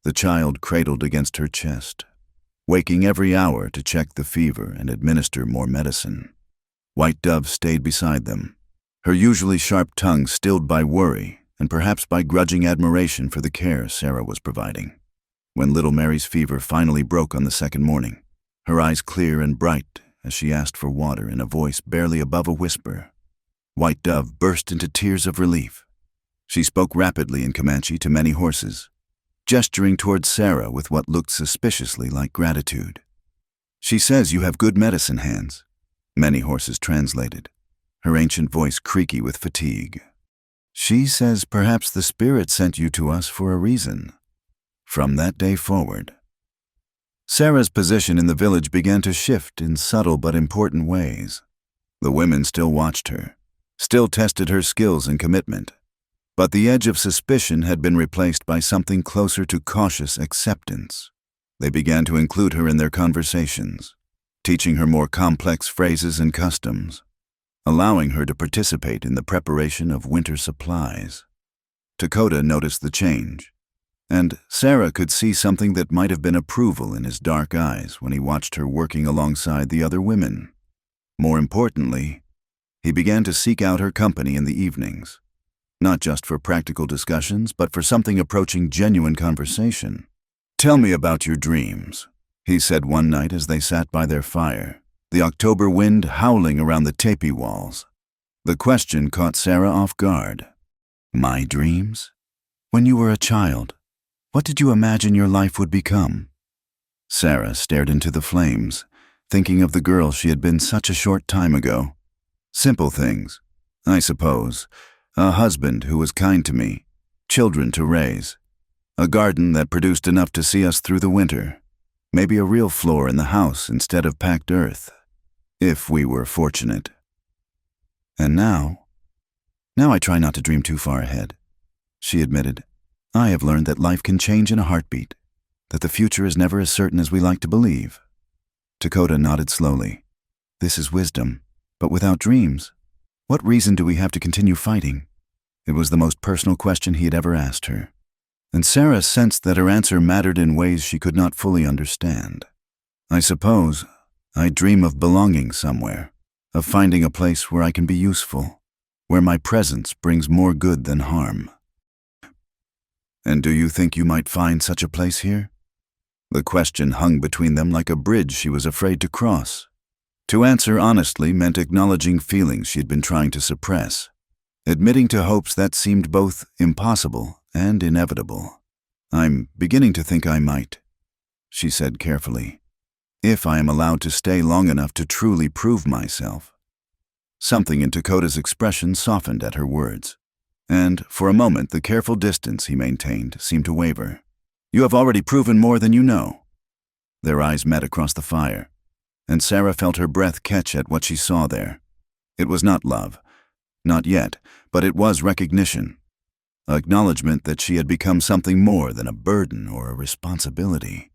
the child cradled against her chest, waking every hour to check the fever and administer more medicine. White Dove stayed beside them, her usually sharp tongue stilled by worry and perhaps by grudging admiration for the care Sarah was providing. When little Mary's fever finally broke on the second morning, her eyes clear and bright as she asked for water in a voice barely above a whisper, White Dove burst into tears of relief. She spoke rapidly in Comanche to Many Horses, gesturing toward Sarah with what looked suspiciously like gratitude. "She says you have good medicine hands," Many Horses translated, her ancient voice creaky with fatigue. "She says perhaps the spirit sent you to us for a reason." From that day forward, Sarah's position in the village began to shift in subtle but important ways. The women still watched her, still tested her skills and commitment, but the edge of suspicion had been replaced by something closer to cautious acceptance. They began to include her in their conversations, teaching her more complex phrases and customs, allowing her to participate in the preparation of winter supplies. Dakota noticed the change, and Sarah could see something that might have been approval in his dark eyes when he watched her working alongside the other women. More importantly, he began to seek out her company in the evenings, not just for practical discussions, but for something approaching genuine conversation. "Tell me about your dreams," he said one night as they sat by their fire, the October wind howling around the teepee walls. The question caught Sarah off guard. "My dreams? When you were a child, what did you imagine your life would become?" Sarah stared into the flames, thinking of the girl she had been such a short time ago. Simple things, I suppose. A husband who was kind to me, children to raise, a garden that produced enough to see us through the winter, maybe a real floor in the house instead of packed earth, if we were fortunate. And now I try not to dream too far ahead, she admitted. I have learned that life can change in a heartbeat, that the future is never as certain as we like to believe. Dakota nodded slowly. This is wisdom, but without dreams, what reason do we have to continue fighting? It was the most personal question he had ever asked her. and Sarah sensed that her answer mattered in ways she could not fully understand. "I suppose I dream of belonging somewhere, of finding a place where I can be useful, where my presence brings more good than harm." "And do you think you might find such a place here?" The question hung between them like a bridge she was afraid to cross. To answer honestly meant acknowledging feelings she had been trying to suppress, admitting to hopes that seemed both impossible and inevitable. "I'm beginning to think I might," she said carefully, "if I am allowed to stay long enough to truly prove myself." Something in Dakota's expression softened at her words, and for a moment the careful distance he maintained seemed to waver. "You have already proven more than you know." Their eyes met across the fire, and Sarah felt her breath catch at what she saw there. It was not love, not yet, but it was recognition. Acknowledgement that she had become something more than a burden or a responsibility.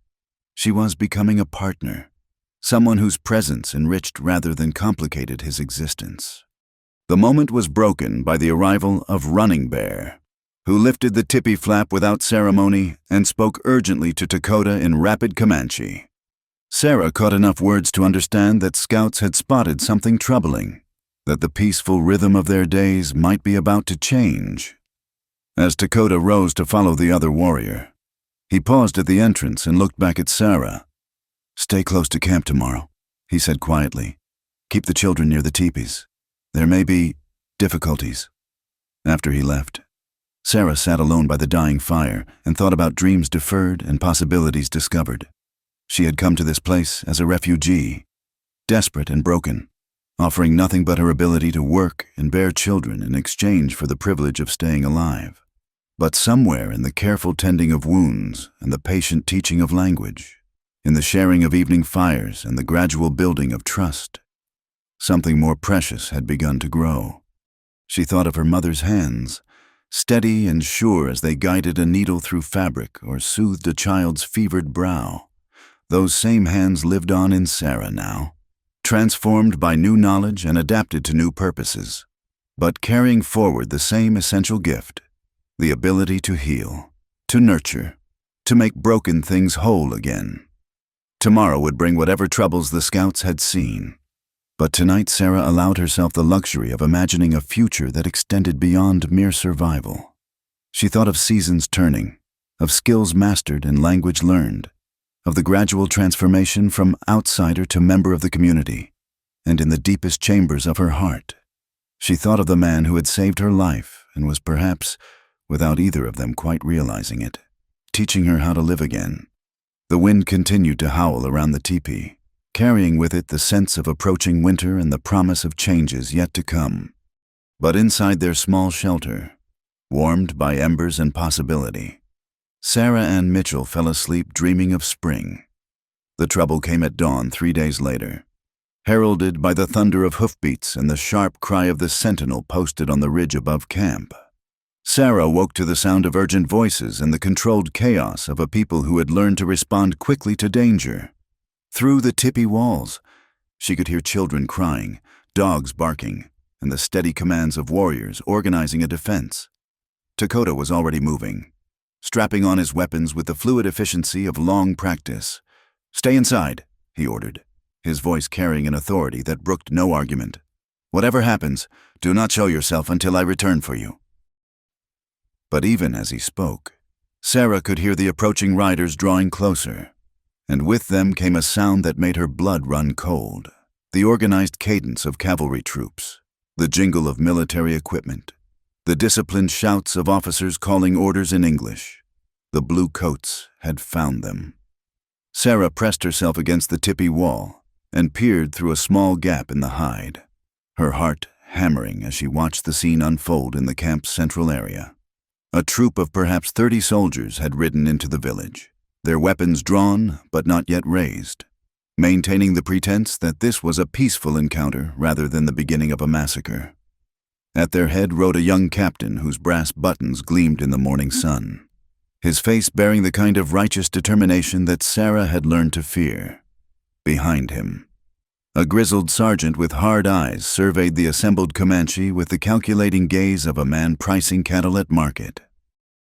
She was becoming a partner, someone whose presence enriched rather than complicated his existence. The moment was broken by the arrival of Running Bear, who lifted the tippy flap without ceremony and spoke urgently to Dakota in rapid Comanche. Sarah caught enough words to understand that scouts had spotted something troubling, that the peaceful rhythm of their days might be about to change. As Dakota rose to follow the other warrior, he paused at the entrance and looked back at Sarah. "Stay close to camp tomorrow," he said quietly. "Keep the children near the teepees. There may be difficulties." After he left, Sarah sat alone by the dying fire and thought about dreams deferred and possibilities discovered. She had come to this place as a refugee, desperate and broken, offering nothing but her ability to work and bear children in exchange for the privilege of staying alive. But somewhere in the careful tending of wounds and the patient teaching of language, in the sharing of evening fires and the gradual building of trust, something more precious had begun to grow. She thought of her mother's hands, steady and sure as they guided a needle through fabric or soothed a child's fevered brow. Those same hands lived on in Sarah now, transformed by new knowledge and adapted to new purposes, but carrying forward the same essential gift, the ability to heal, to nurture, to make broken things whole again. Tomorrow would bring whatever troubles the scouts had seen, but tonight Sarah allowed herself the luxury of imagining a future that extended beyond mere survival. She thought of seasons turning, of skills mastered and language learned, of the gradual transformation from outsider to member of the community, and in the deepest chambers of her heart, she thought of the man who had saved her life and was perhaps, without either of them quite realizing it, teaching her how to live again. The wind continued to howl around the teepee, carrying with it the sense of approaching winter and the promise of changes yet to come. But inside their small shelter, warmed by embers and possibility, Sarah Ann Mitchell fell asleep dreaming of spring. The trouble came at dawn 3 days later, heralded by the thunder of hoofbeats and the sharp cry of the sentinel posted on the ridge above camp. Sarah woke to the sound of urgent voices and the controlled chaos of a people who had learned to respond quickly to danger. Through the tippy walls, she could hear children crying, dogs barking, and the steady commands of warriors organizing a defense. Dakota was already moving, strapping on his weapons with the fluid efficiency of long practice. "Stay inside," he ordered, his voice carrying an authority that brooked no argument. "Whatever happens, do not show yourself until I return for you." But even as he spoke, Sarah could hear the approaching riders drawing closer, and with them came a sound that made her blood run cold, the organized cadence of cavalry troops, the jingle of military equipment, the disciplined shouts of officers calling orders in English. The blue coats had found them. Sarah pressed herself against the tippy wall and peered through a small gap in the hide, her heart hammering as she watched the scene unfold in the camp's central area. A troop of perhaps 30 soldiers had ridden into the village, their weapons drawn but not yet raised, maintaining the pretense that this was a peaceful encounter rather than the beginning of a massacre. At their head rode a young captain whose brass buttons gleamed in the morning sun, his face bearing the kind of righteous determination that Sarah had learned to fear. Behind him, a grizzled sergeant with hard eyes surveyed the assembled Comanche with the calculating gaze of a man pricing cattle at market.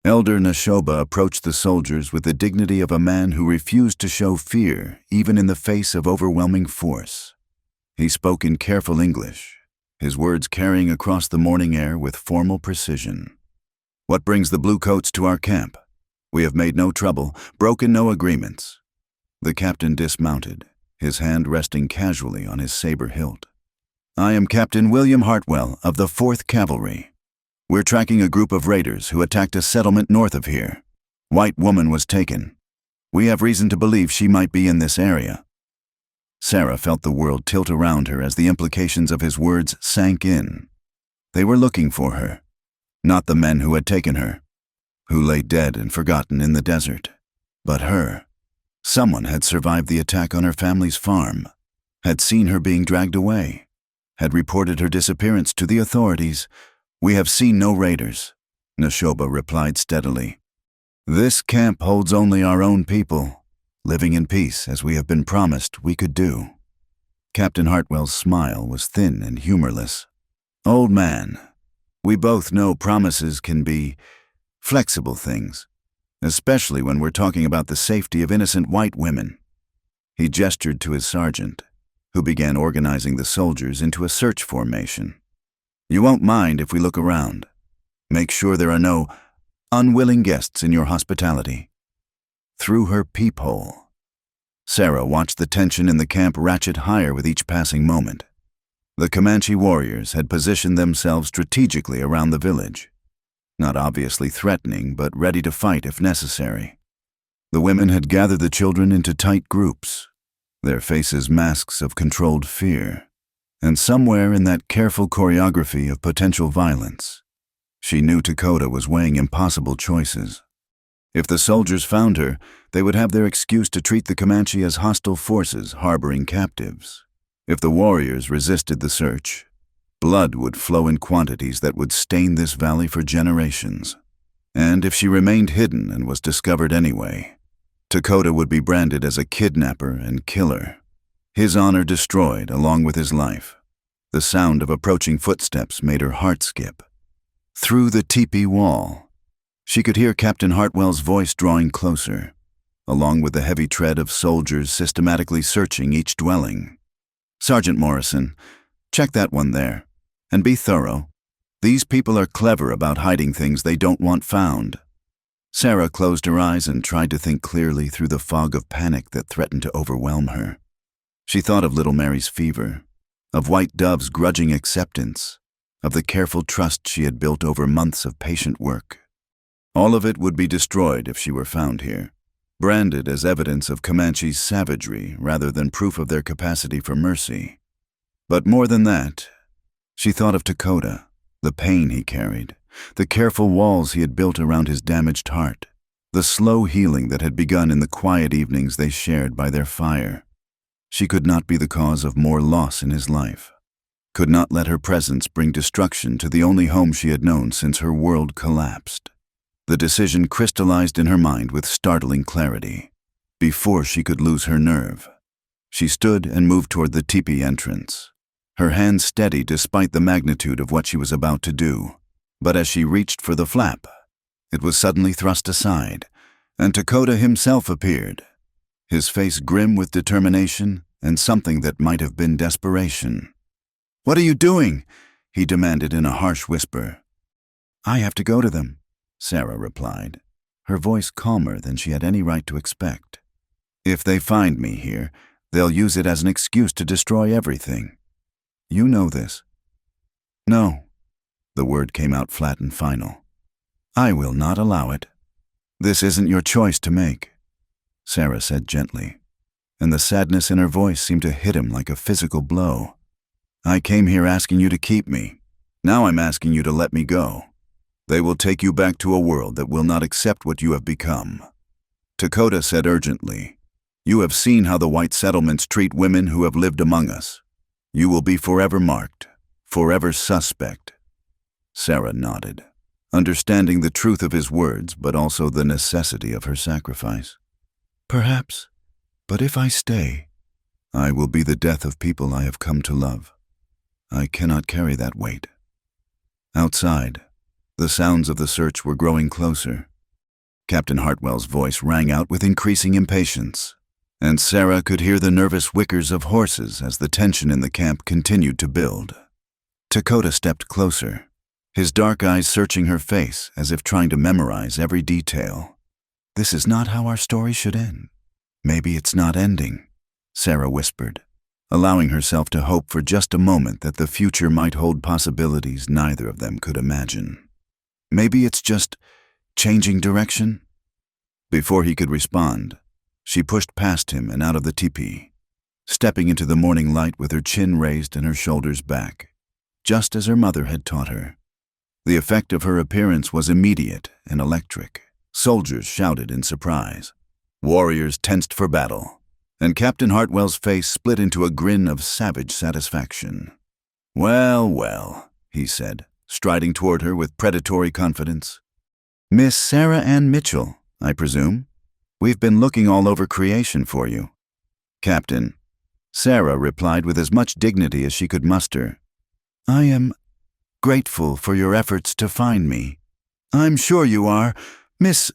Elder Nashoba approached the soldiers with the dignity of a man who refused to show fear even in the face of overwhelming force. He spoke in careful English, his words carrying across the morning air with formal precision. "What brings the bluecoats to our camp? We have made no trouble, broken no agreements." The captain dismounted, his hand resting casually on his saber hilt. "I am Captain William Hartwell of the 4th Cavalry. We're tracking a group of raiders who attacked a settlement north of here. White woman was taken. We have reason to believe she might be in this area." Sarah felt the world tilt around her as the implications of his words sank in. They were looking for her, not the men who had taken her, who lay dead and forgotten in the desert, but her. Someone had survived the attack on her family's farm, had seen her being dragged away, had reported her disappearance to the authorities. "We have seen no raiders," Nashoba replied steadily. "This camp holds only our own people, living in peace as we have been promised we could do." Captain Hartwell's smile was thin and humorless. "Old man, we both know promises can be flexible things, especially when we're talking about the safety of innocent white women." He gestured to his sergeant, who began organizing the soldiers into a search formation. "You won't mind if we look around. Make sure there are no unwilling guests in your hospitality." Through her peephole, Sarah watched the tension in the camp ratchet higher with each passing moment. The Comanche warriors had positioned themselves strategically around the village, not obviously threatening, but ready to fight if necessary. The women had gathered the children into tight groups, their faces masks of controlled fear. And somewhere in that careful choreography of potential violence, she knew Dakota was weighing impossible choices. If the soldiers found her, they would have their excuse to treat the Comanche as hostile forces harboring captives. If the warriors resisted the search, blood would flow in quantities that would stain this valley for generations. And if she remained hidden and was discovered anyway, Dakota would be branded as a kidnapper and killer. His honor destroyed along with his life. The sound of approaching footsteps made her heart skip. Through the teepee wall, she could hear Captain Hartwell's voice drawing closer, along with the heavy tread of soldiers systematically searching each dwelling. "Sergeant Morrison, check that one there, and be thorough. These people are clever about hiding things they don't want found." Sarah closed her eyes and tried to think clearly through the fog of panic that threatened to overwhelm her. She thought of little Mary's fever, of White Dove's grudging acceptance, of the careful trust she had built over months of patient work. All of it would be destroyed if she were found here, branded as evidence of Comanche's savagery rather than proof of their capacity for mercy. But more than that, she thought of Dakota, the pain he carried, the careful walls he had built around his damaged heart, the slow healing that had begun in the quiet evenings they shared by their fire. She could not be the cause of more loss in his life, could not let her presence bring destruction to the only home she had known since her world collapsed. The decision crystallized in her mind with startling clarity. Before she could lose her nerve, she stood and moved toward the teepee entrance, her hand steady despite the magnitude of what she was about to do. But as she reached for the flap, it was suddenly thrust aside, and Dakota himself appeared, his face grim with determination and something that might have been desperation. "What are you doing?" he demanded in a harsh whisper. "I have to go to them," Sarah replied, her voice calmer than she had any right to expect. "If they find me here, they'll use it as an excuse to destroy everything. You know this." "No." The word came out flat and final. "I will not allow it. This isn't your choice to make," Sarah said gently, and the sadness in her voice seemed to hit him like a physical blow. "I came here asking you to keep me. Now I'm asking you to let me go. They will take you back to a world that will not accept what you have become." Dakota said urgently, "You have seen how the white settlements treat women who have lived among us. You will be forever marked, forever suspect." Sarah nodded, understanding the truth of his words, but also the necessity of her sacrifice. "Perhaps, but if I stay, I will be the death of people I have come to love. I cannot carry that weight." Outside, the sounds of the search were growing closer, Captain Hartwell's voice rang out with increasing impatience, and Sarah could hear the nervous whickers of horses as the tension in the camp continued to build. Dakota stepped closer, his dark eyes searching her face as if trying to memorize every detail. "This is not how our story should end. Maybe it's not ending," Sarah whispered, allowing herself to hope for just a moment that the future might hold possibilities neither of them could imagine. "Maybe it's just changing direction?" Before he could respond, she pushed past him and out of the teepee, stepping into the morning light with her chin raised and her shoulders back, just as her mother had taught her. The effect of her appearance was immediate and electric. Soldiers shouted in surprise. Warriors tensed for battle, and Captain Hartwell's face split into a grin of savage satisfaction. "Well, well," he said, striding toward her with predatory confidence. "Miss Sarah Ann Mitchell, I presume? We've been looking all over creation for you." "Captain," Sarah replied with as much dignity as she could muster. "I am grateful for your efforts to find me." "I'm sure you are, Miss.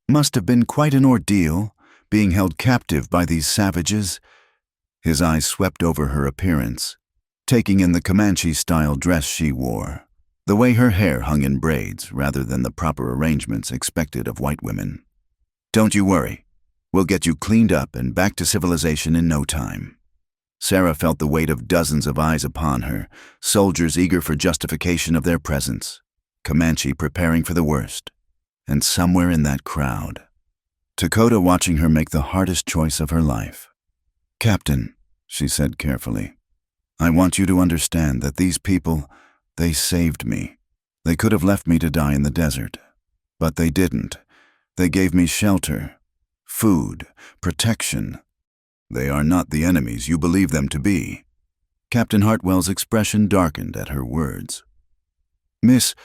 Must have been quite an ordeal, being held captive by these savages." His eyes swept over her appearance, taking in the Comanche-style dress she wore, the way her hair hung in braids rather than the proper arrangements expected of white women. "Don't you worry. We'll get you cleaned up and back to civilization in no time." Sarah felt the weight of dozens of eyes upon her, soldiers eager for justification of their presence, Comanche preparing for the worst, and somewhere in that crowd, Dakota watching her make the hardest choice of her life. "Captain," she said carefully, "I want you to understand that these people, they saved me. They could have left me to die in the desert, but they didn't. They gave me shelter, food, protection. They are not the enemies you believe them to be." Captain Hartwell's expression darkened at her words. "Miss,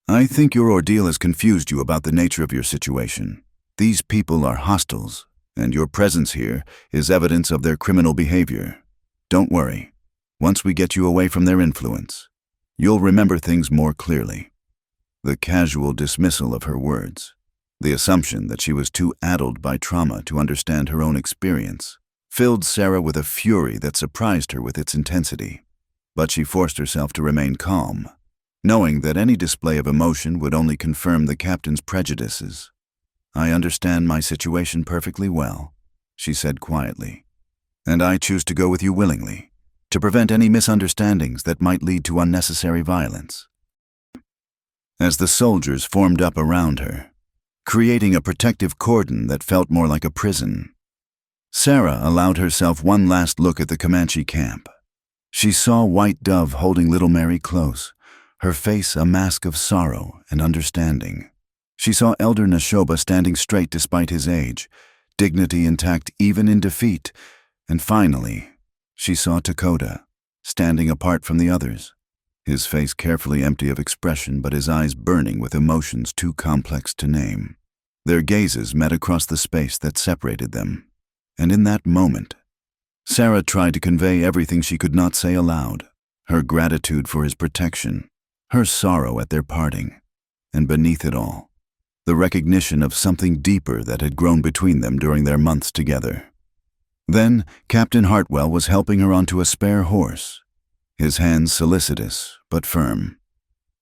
I think your ordeal has confused you about the nature of your situation. These people are hostiles, and your presence here is evidence of their criminal behavior. Don't worry. Once we get you away from their influence, you'll remember things more clearly." The casual dismissal of her words, the assumption that she was too addled by trauma to understand her own experience, filled Sarah with a fury that surprised her with its intensity. But she forced herself to remain calm, knowing that any display of emotion would only confirm the captain's prejudices. "I understand my situation perfectly well," she said quietly, "and I choose to go with you willingly, to prevent any misunderstandings that might lead to unnecessary violence." As the soldiers formed up around her, creating a protective cordon that felt more like a prison, Sarah allowed herself one last look at the Comanche camp. She saw White Dove holding little Mary close, her face a mask of sorrow and understanding. She saw Elder Nashoba standing straight despite his age, dignity intact even in defeat, and finally, she saw Dakota, standing apart from the others, his face carefully empty of expression but his eyes burning with emotions too complex to name. Their gazes met across the space that separated them. And in that moment, Sarah tried to convey everything she could not say aloud, her gratitude for his protection, her sorrow at their parting, and beneath it all, the recognition of something deeper that had grown between them during their months together. Then Captain Hartwell was helping her onto a spare horse, his hands solicitous but firm,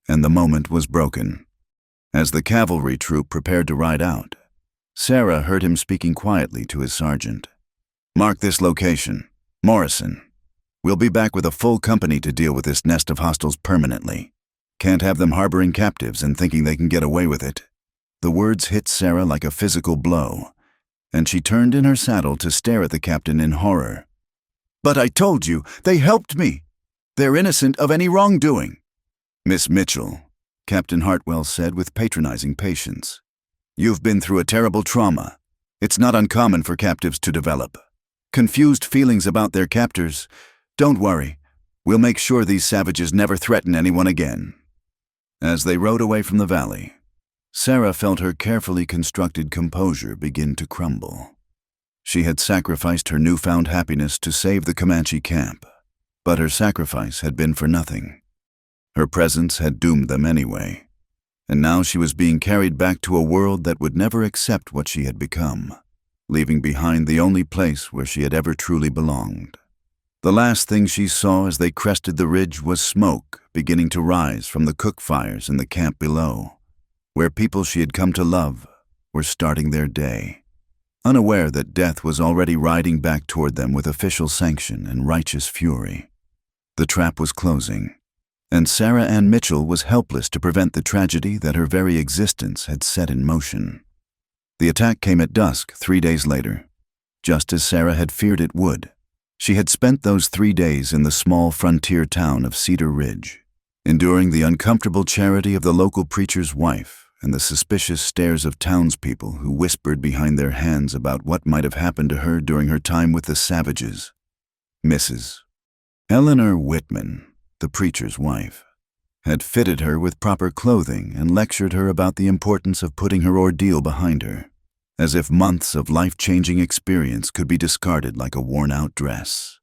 and the moment was broken. As the cavalry troop prepared to ride out, Sarah heard him speaking quietly to his sergeant. "Mark this location, Morrison. We'll be back with a full company to deal with this nest of hostiles permanently. Can't have them harboring captives and thinking they can get away with it." The words hit Sarah like a physical blow, and she turned in her saddle to stare at the captain in horror. "But I told you, they helped me. They're innocent of any wrongdoing." "Miss Mitchell," Captain Hartwell said with patronizing patience, "you've been through a terrible trauma. It's not uncommon for captives to develop confused feelings about their captors. Don't worry. We'll make sure these savages never threaten anyone again." As they rode away from the valley, Sarah felt her carefully constructed composure begin to crumble. She had sacrificed her newfound happiness to save the Comanche camp, but her sacrifice had been for nothing. Her presence had doomed them anyway, and now she was being carried back to a world that would never accept what she had become, leaving behind the only place where she had ever truly belonged. The last thing she saw as they crested the ridge was smoke beginning to rise from the cook fires in the camp below, where people she had come to love were starting their day, unaware that death was already riding back toward them with official sanction and righteous fury. The trap was closing, and Sarah Ann Mitchell was helpless to prevent the tragedy that her very existence had set in motion. The attack came at dusk 3 days later, just as Sarah had feared it would. She had spent those 3 days in the small frontier town of Cedar Ridge, enduring the uncomfortable charity of the local preacher's wife and the suspicious stares of townspeople who whispered behind their hands about what might have happened to her during her time with the Savages. Mrs. Eleanor Whitman, the preacher's wife, had fitted her with proper clothing and lectured her about the importance of putting her ordeal behind her, as if months of life-changing experience could be discarded like a worn-out dress.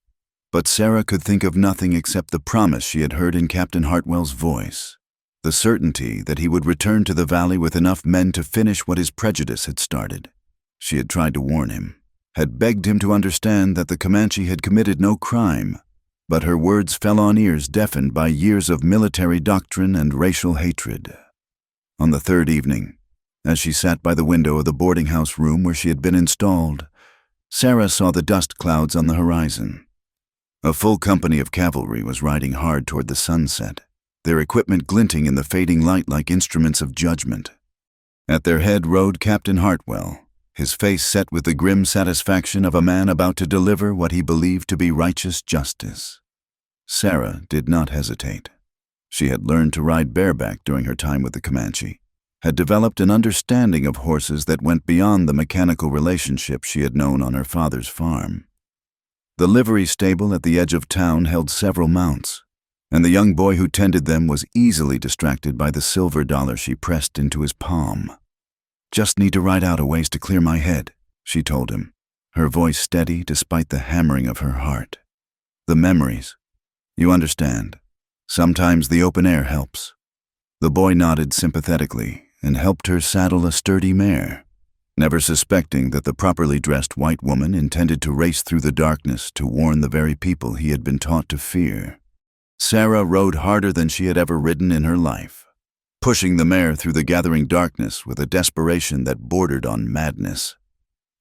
But Sarah could think of nothing except the promise she had heard in Captain Hartwell's voice, the certainty that he would return to the valley with enough men to finish what his prejudice had started. She had tried to warn him, had begged him to understand that the Comanche had committed no crime, but her words fell on ears deafened by years of military doctrine and racial hatred. On the third evening, as she sat by the window of the boarding house room where she had been installed, Sarah saw the dust clouds on the horizon. A full company of cavalry was riding hard toward the sunset, their equipment glinting in the fading light like instruments of judgment. At their head rode Captain Hartwell, his face set with the grim satisfaction of a man about to deliver what he believed to be righteous justice. Sarah did not hesitate. She had learned to ride bareback during her time with the Comanche, had developed an understanding of horses that went beyond the mechanical relationship she had known on her father's farm. The livery stable at the edge of town held several mounts, and the young boy who tended them was easily distracted by the silver dollar she pressed into his palm. "Just need to ride out a ways to clear my head," she told him, her voice steady despite the hammering of her heart. "The memories. You understand. Sometimes the open air helps." The boy nodded sympathetically and helped her saddle a sturdy mare, never suspecting that the properly dressed white woman intended to race through the darkness to warn the very people he had been taught to fear. Sarah rode harder than she had ever ridden in her life, pushing the mare through the gathering darkness with a desperation that bordered on madness.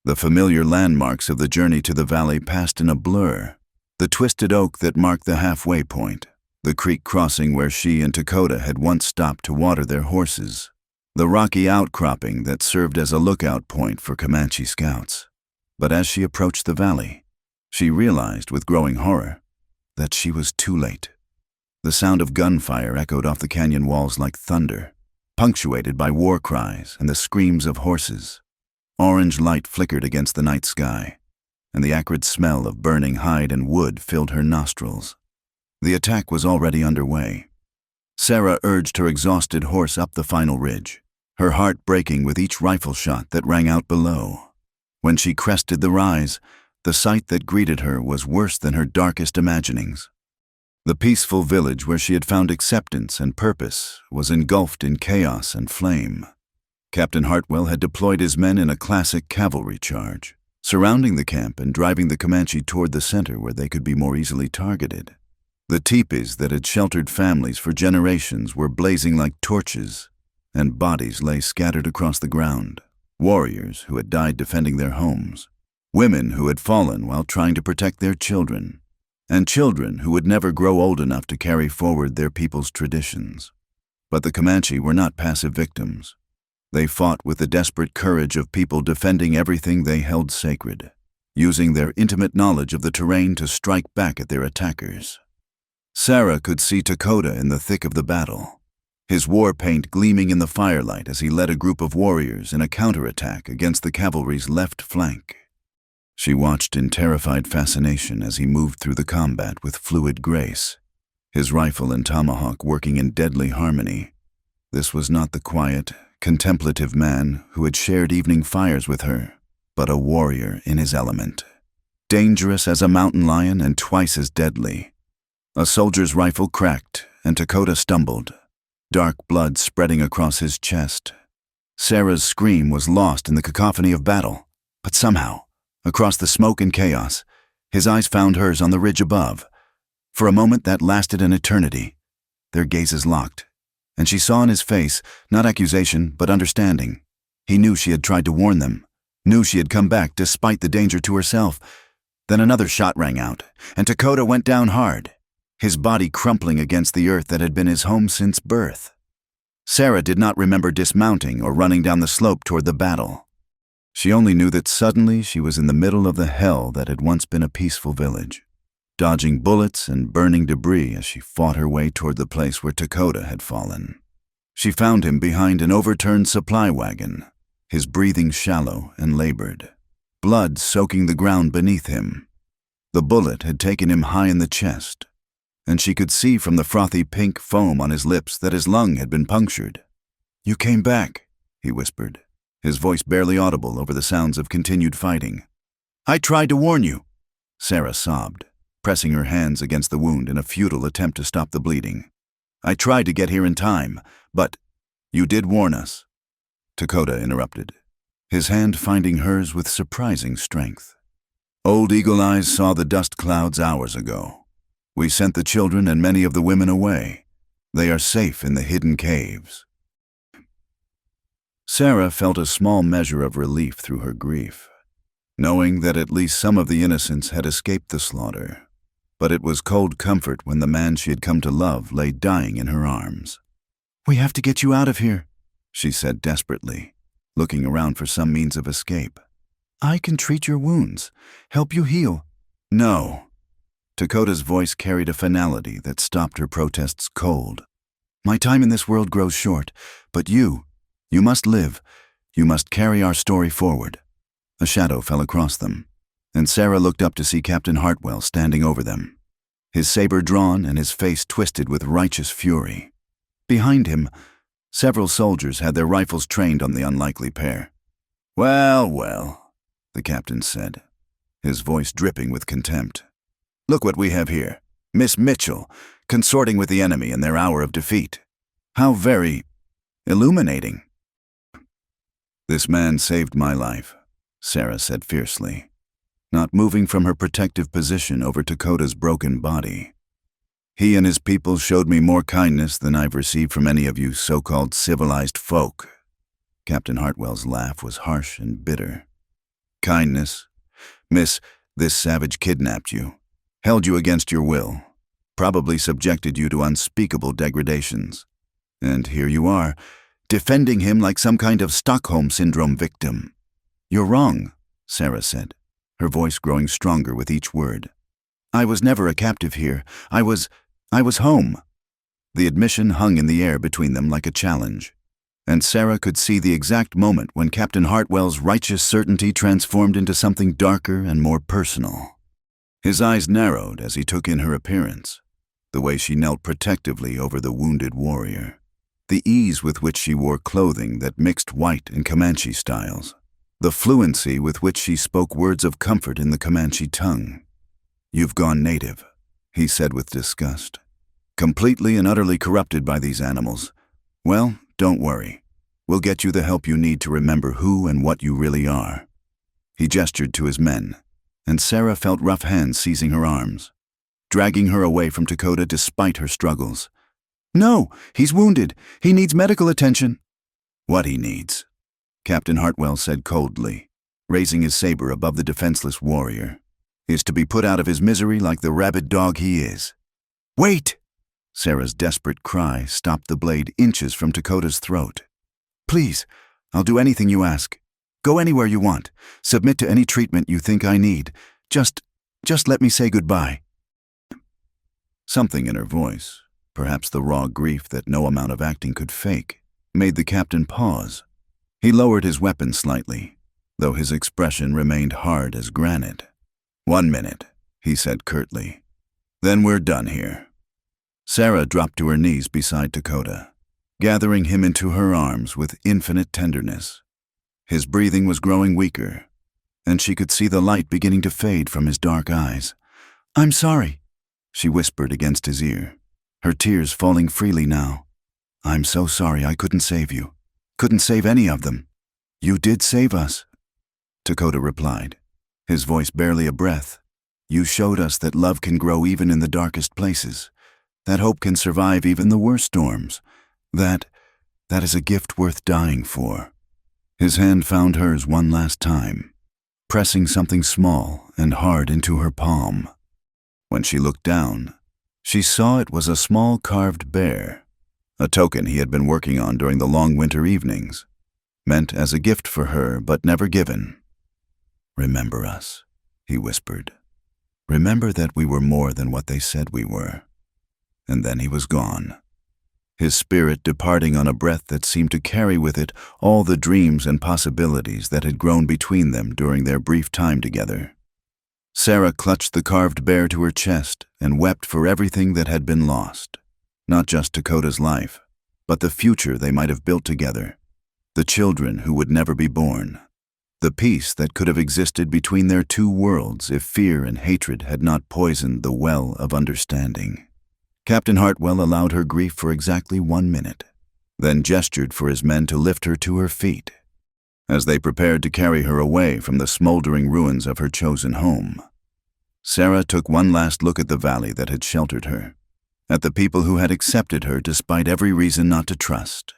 The familiar landmarks of the journey to the valley passed in a blur: the twisted oak that marked the halfway point, the creek crossing where she and Dakota had once stopped to water their horses, the rocky outcropping that served as a lookout point for Comanche scouts. But as she approached the valley, she realized with growing horror that she was too late. The sound of gunfire echoed off the canyon walls like thunder, punctuated by war cries and the screams of horses. Orange light flickered against the night sky, and the acrid smell of burning hide and wood filled her nostrils. The attack was already underway. Sarah urged her exhausted horse up the final ridge, her heart breaking with each rifle shot that rang out below. When she crested the rise, the sight that greeted her was worse than her darkest imaginings. The peaceful village where she had found acceptance and purpose was engulfed in chaos and flame. Captain Hartwell had deployed his men in a classic cavalry charge, surrounding the camp and driving the Comanche toward the center where they could be more easily targeted. The teepees that had sheltered families for generations were blazing like torches, and bodies lay scattered across the ground. Warriors who had died defending their homes, women who had fallen while trying to protect their children, and children who would never grow old enough to carry forward their people's traditions. But the Comanche were not passive victims. They fought with the desperate courage of people defending everything they held sacred, using their intimate knowledge of the terrain to strike back at their attackers. Sarah could see Dakota in the thick of the battle, his war paint gleaming in the firelight as he led a group of warriors in a counterattack against the cavalry's left flank. She watched in terrified fascination as he moved through the combat with fluid grace, his rifle and tomahawk working in deadly harmony. This was not the quiet, contemplative man who had shared evening fires with her, but a warrior in his element, dangerous as a mountain lion and twice as deadly. A soldier's rifle cracked, and Dakota stumbled. dark blood spreading across his chest. Sarah's scream was lost in the cacophony of battle, but somehow, across the smoke and chaos, his eyes found hers on the ridge above. For a moment that lasted an eternity. Their gazes locked, and she saw in his face not accusation but understanding. He knew she had tried to warn them, knew she had come back despite the danger to herself. Then another shot rang out, and Dakota went down hard, his body crumpling against the earth that had been his home since birth. Sarah did not remember dismounting or running down the slope toward the battle. She only knew that suddenly she was in the middle of the hell that had once been a peaceful village, dodging bullets and burning debris as she fought her way toward the place where Dakota had fallen. She found him behind an overturned supply wagon, his breathing shallow and labored, blood soaking the ground beneath him. The bullet had taken him high in the chest, and she could see from the frothy pink foam on his lips that his lung had been punctured. "You came back," he whispered, his voice barely audible over the sounds of continued fighting. "I tried to warn you," Sarah sobbed, pressing her hands against the wound in a futile attempt to stop the bleeding. "I tried to get here in time, but you did warn us," Dakota interrupted, his hand finding hers with surprising strength. "Old Eagle Eyes saw the dust clouds hours ago. We sent the children and many of the women away. They are safe in the hidden caves." Sarah felt a small measure of relief through her grief, knowing that at least some of the innocents had escaped the slaughter. But it was cold comfort when the man she had come to love lay dying in her arms. "We have to get you out of here," she said desperately, looking around for some means of escape. "I can treat your wounds, help you heal." "No." Dakota's voice carried a finality that stopped her protests cold. "My time in this world grows short, but you must live. You must carry our story forward." A shadow fell across them, and Sarah looked up to see Captain Hartwell standing over them, his saber drawn and his face twisted with righteous fury. Behind him, several soldiers had their rifles trained on the unlikely pair. "Well, well," the captain said, his voice dripping with contempt. "Look what we have here. Miss Mitchell, consorting with the enemy in their hour of defeat. How very illuminating." "This man saved my life," Sarah said fiercely, not moving from her protective position over Dakota's broken body. "He and his people showed me more kindness than I've received from any of you so-called civilized folk." Captain Hartwell's laugh was harsh and bitter. "Kindness? Miss, this savage kidnapped you, held you against your will, probably subjected you to unspeakable degradations. And here you are, defending him like some kind of Stockholm Syndrome victim." "You're wrong," Sarah said, her voice growing stronger with each word. "I was never a captive here. I was home." The admission hung in the air between them like a challenge, and Sarah could see the exact moment when Captain Hartwell's righteous certainty transformed into something darker and more personal. His eyes narrowed as he took in her appearance, the way she knelt protectively over the wounded warrior, the ease with which she wore clothing that mixed white and Comanche styles, the fluency with which she spoke words of comfort in the Comanche tongue. "You've gone native," he said with disgust. "Completely and utterly corrupted by these animals. Well, don't worry. We'll get you the help you need to remember who and what you really are." He gestured to his men, and Sarah felt rough hands seizing her arms, dragging her away from Dakota despite her struggles. "No, he's wounded. He needs medical attention." "What he needs," Captain Hartwell said coldly, raising his saber above the defenseless warrior, "is to be put out of his misery like the rabid dog he is." "Wait!" Sarah's desperate cry stopped the blade inches from Dakota's throat. "Please, I'll do anything you ask. Go anywhere you want. Submit to any treatment you think I need. Just let me say goodbye." Something in her voice, perhaps the raw grief that no amount of acting could fake, made the captain pause. He lowered his weapon slightly, though his expression remained hard as granite. "1 minute," he said curtly. "Then we're done here." Sarah dropped to her knees beside Dakota, gathering him into her arms with infinite tenderness. His breathing was growing weaker, and she could see the light beginning to fade from his dark eyes. "I'm sorry," she whispered against his ear, her tears falling freely now. I'm so sorry I couldn't save you. Couldn't save any of them. You did save us, Dakota replied, his voice barely a breath. You showed us that love can grow even in the darkest places, that hope can survive even the worst storms, that is a gift worth dying for. His hand found hers one last time, pressing something small and hard into her palm. When she looked down, she saw it was a small carved bear, a token he had been working on during the long winter evenings, meant as a gift for her but never given. Remember us, he whispered. Remember that we were more than what they said we were. And then he was gone, his spirit departing on a breath that seemed to carry with it all the dreams and possibilities that had grown between them during their brief time together. Sarah clutched the carved bear to her chest and wept for everything that had been lost, not just Dakota's life, but the future they might have built together, the children who would never be born, the peace that could have existed between their two worlds if fear and hatred had not poisoned the well of understanding. Captain Hartwell allowed her grief for exactly 1 minute, then gestured for his men to lift her to her feet, as they prepared to carry her away from the smoldering ruins of her chosen home. Sarah took one last look at the valley that had sheltered her, at the people who had accepted her despite every reason not to trust.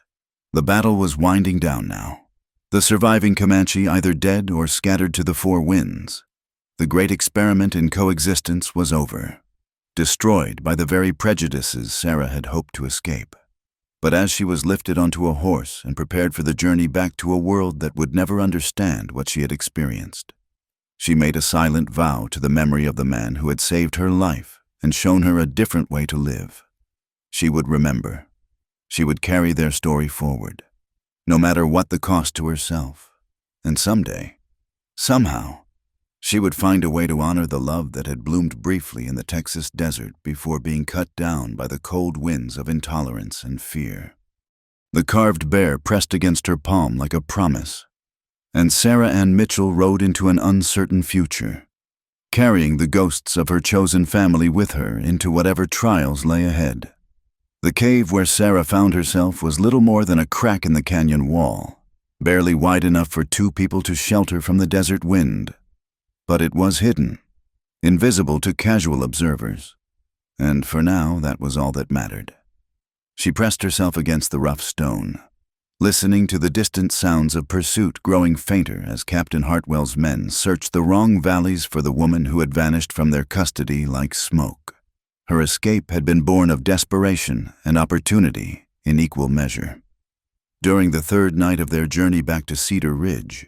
The battle was winding down now, the surviving Comanche either dead or scattered to the four winds. The great experiment in coexistence was over, destroyed by the very prejudices Sarah had hoped to escape. But as she was lifted onto a horse and prepared for the journey back to a world that would never understand what she had experienced, she made a silent vow to the memory of the man who had saved her life and shown her a different way to live. She would remember. She would carry their story forward, no matter what the cost to herself. And someday, somehow, she would find a way to honor the love that had bloomed briefly in the Texas desert before being cut down by the cold winds of intolerance and fear. The carved bear pressed against her palm like a promise, and Sarah Ann Mitchell rode into an uncertain future, carrying the ghosts of her chosen family with her into whatever trials lay ahead. The cave where Sarah found herself was little more than a crack in the canyon wall, barely wide enough for two people to shelter from the desert wind. But it was hidden, invisible to casual observers, and for now that was all that mattered. She pressed herself against the rough stone, listening to the distant sounds of pursuit growing fainter as Captain Hartwell's men searched the wrong valleys for the woman who had vanished from their custody like smoke. Her escape had been born of desperation and opportunity in equal measure. During the third night of their journey back to Cedar Ridge,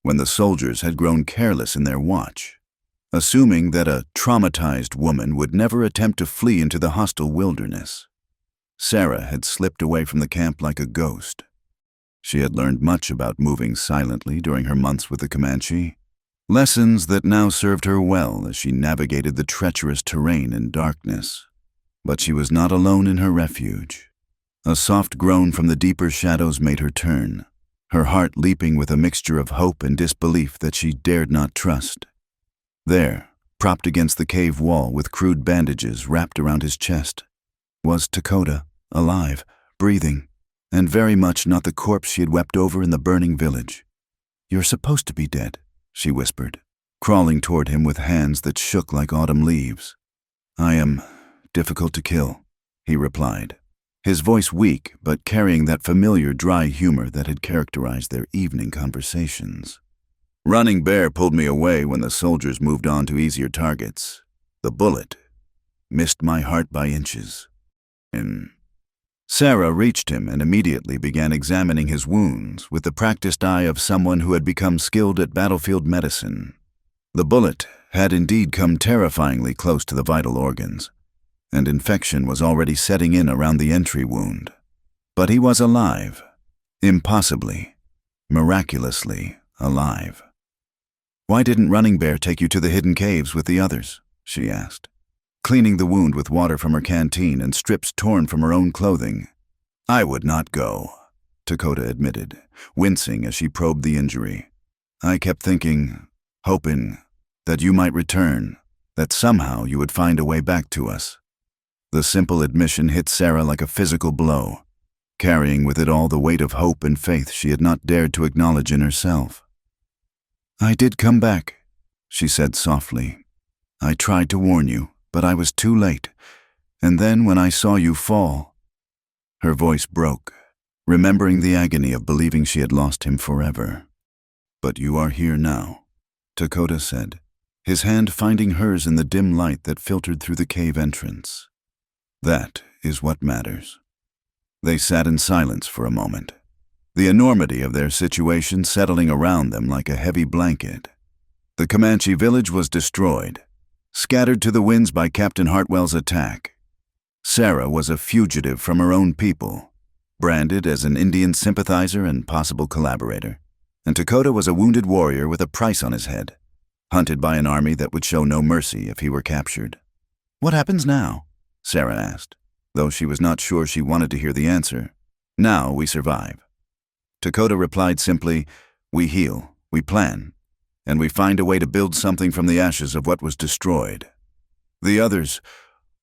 when the soldiers had grown careless in their watch, assuming that a traumatized woman would never attempt to flee into the hostile wilderness, Sarah had slipped away from the camp like a ghost. She had learned much about moving silently during her months with the Comanche, lessons that now served her well as she navigated the treacherous terrain in darkness. But she was not alone in her refuge. A soft groan from the deeper shadows made her turn, her heart leaping with a mixture of hope and disbelief that she dared not trust. There, propped against the cave wall with crude bandages wrapped around his chest, was Dakota, alive, breathing, and very much not the corpse she had wept over in the burning village. "You're supposed to be dead," she whispered, crawling toward him with hands that shook like autumn leaves. "I am difficult to kill," he replied, his voice weak but carrying that familiar dry humor that had characterized their evening conversations. "Running Bear pulled me away when the soldiers moved on to easier targets. The bullet missed my heart by inches." Sarah reached him and immediately began examining his wounds with the practiced eye of someone who had become skilled at battlefield medicine. The bullet had indeed come terrifyingly close to the vital organs, and infection was already setting in around the entry wound. But he was alive, impossibly, miraculously alive. "Why didn't Running Bear take you to the hidden caves with the others?" she asked, cleaning the wound with water from her canteen and strips torn from her own clothing. "I would not go," Dakota admitted, wincing as she probed the injury. "I kept thinking, hoping, that you might return, that somehow you would find a way back to us." The simple admission hit Sarah like a physical blow. carrying with it all the weight of hope and faith she had not dared to acknowledge in herself. "I did come back," she said softly. "I tried to warn you, but I was too late. And then when I saw you fall—" Her voice broke, remembering the agony of believing she had lost him forever. "But you are here now," Dakota said, his hand finding hers in the dim light that filtered through the cave entrance. "That is what matters." They sat in silence for a moment, the enormity of their situation settling around them like a heavy blanket. The Comanche village was destroyed, scattered to the winds by Captain Hartwell's attack. Sarah was a fugitive from her own people, branded as an Indian sympathizer and possible collaborator, and Dakota was a wounded warrior with a price on his head, hunted by an army that would show no mercy if he were captured. "What happens now?" Sarah asked, though she was not sure she wanted to hear the answer. "Now we survive." Dakota replied simply, "We heal, we plan, and we find a way to build something from the ashes of what was destroyed." The others,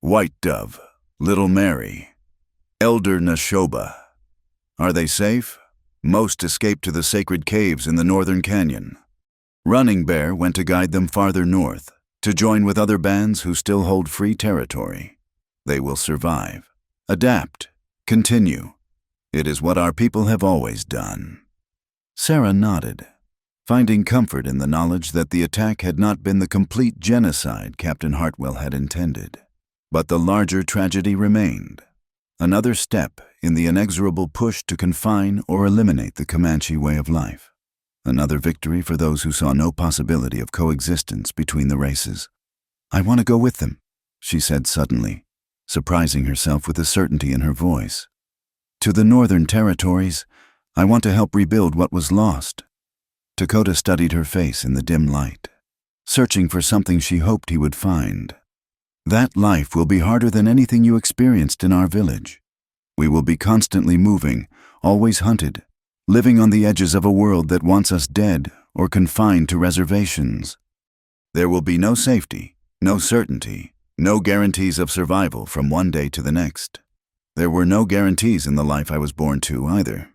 White Dove, Little Mary, Elder Nashoba, are they safe? Most escaped to the sacred caves in the northern canyon. Running Bear went to guide them farther north, to join with other bands who still hold free territory. They will survive, adapt, continue. It is what our people have always done. Sarah nodded, finding comfort in the knowledge that the attack had not been the complete genocide Captain Hartwell had intended. But the larger tragedy remained, another step in the inexorable push to confine or eliminate the Comanche way of life, another victory for those who saw no possibility of coexistence between the races. "I want to go with them," she said suddenly, surprising herself with the certainty in her voice. "To the northern territories, I want to help rebuild what was lost." Dakota studied her face in the dim light, searching for something she hoped he would find. "That life will be harder than anything you experienced in our village. We will be constantly moving, always hunted, living on the edges of a world that wants us dead or confined to reservations. There will be no safety, no certainty, no guarantees of survival from one day to the next. There were no guarantees in the life I was born to either."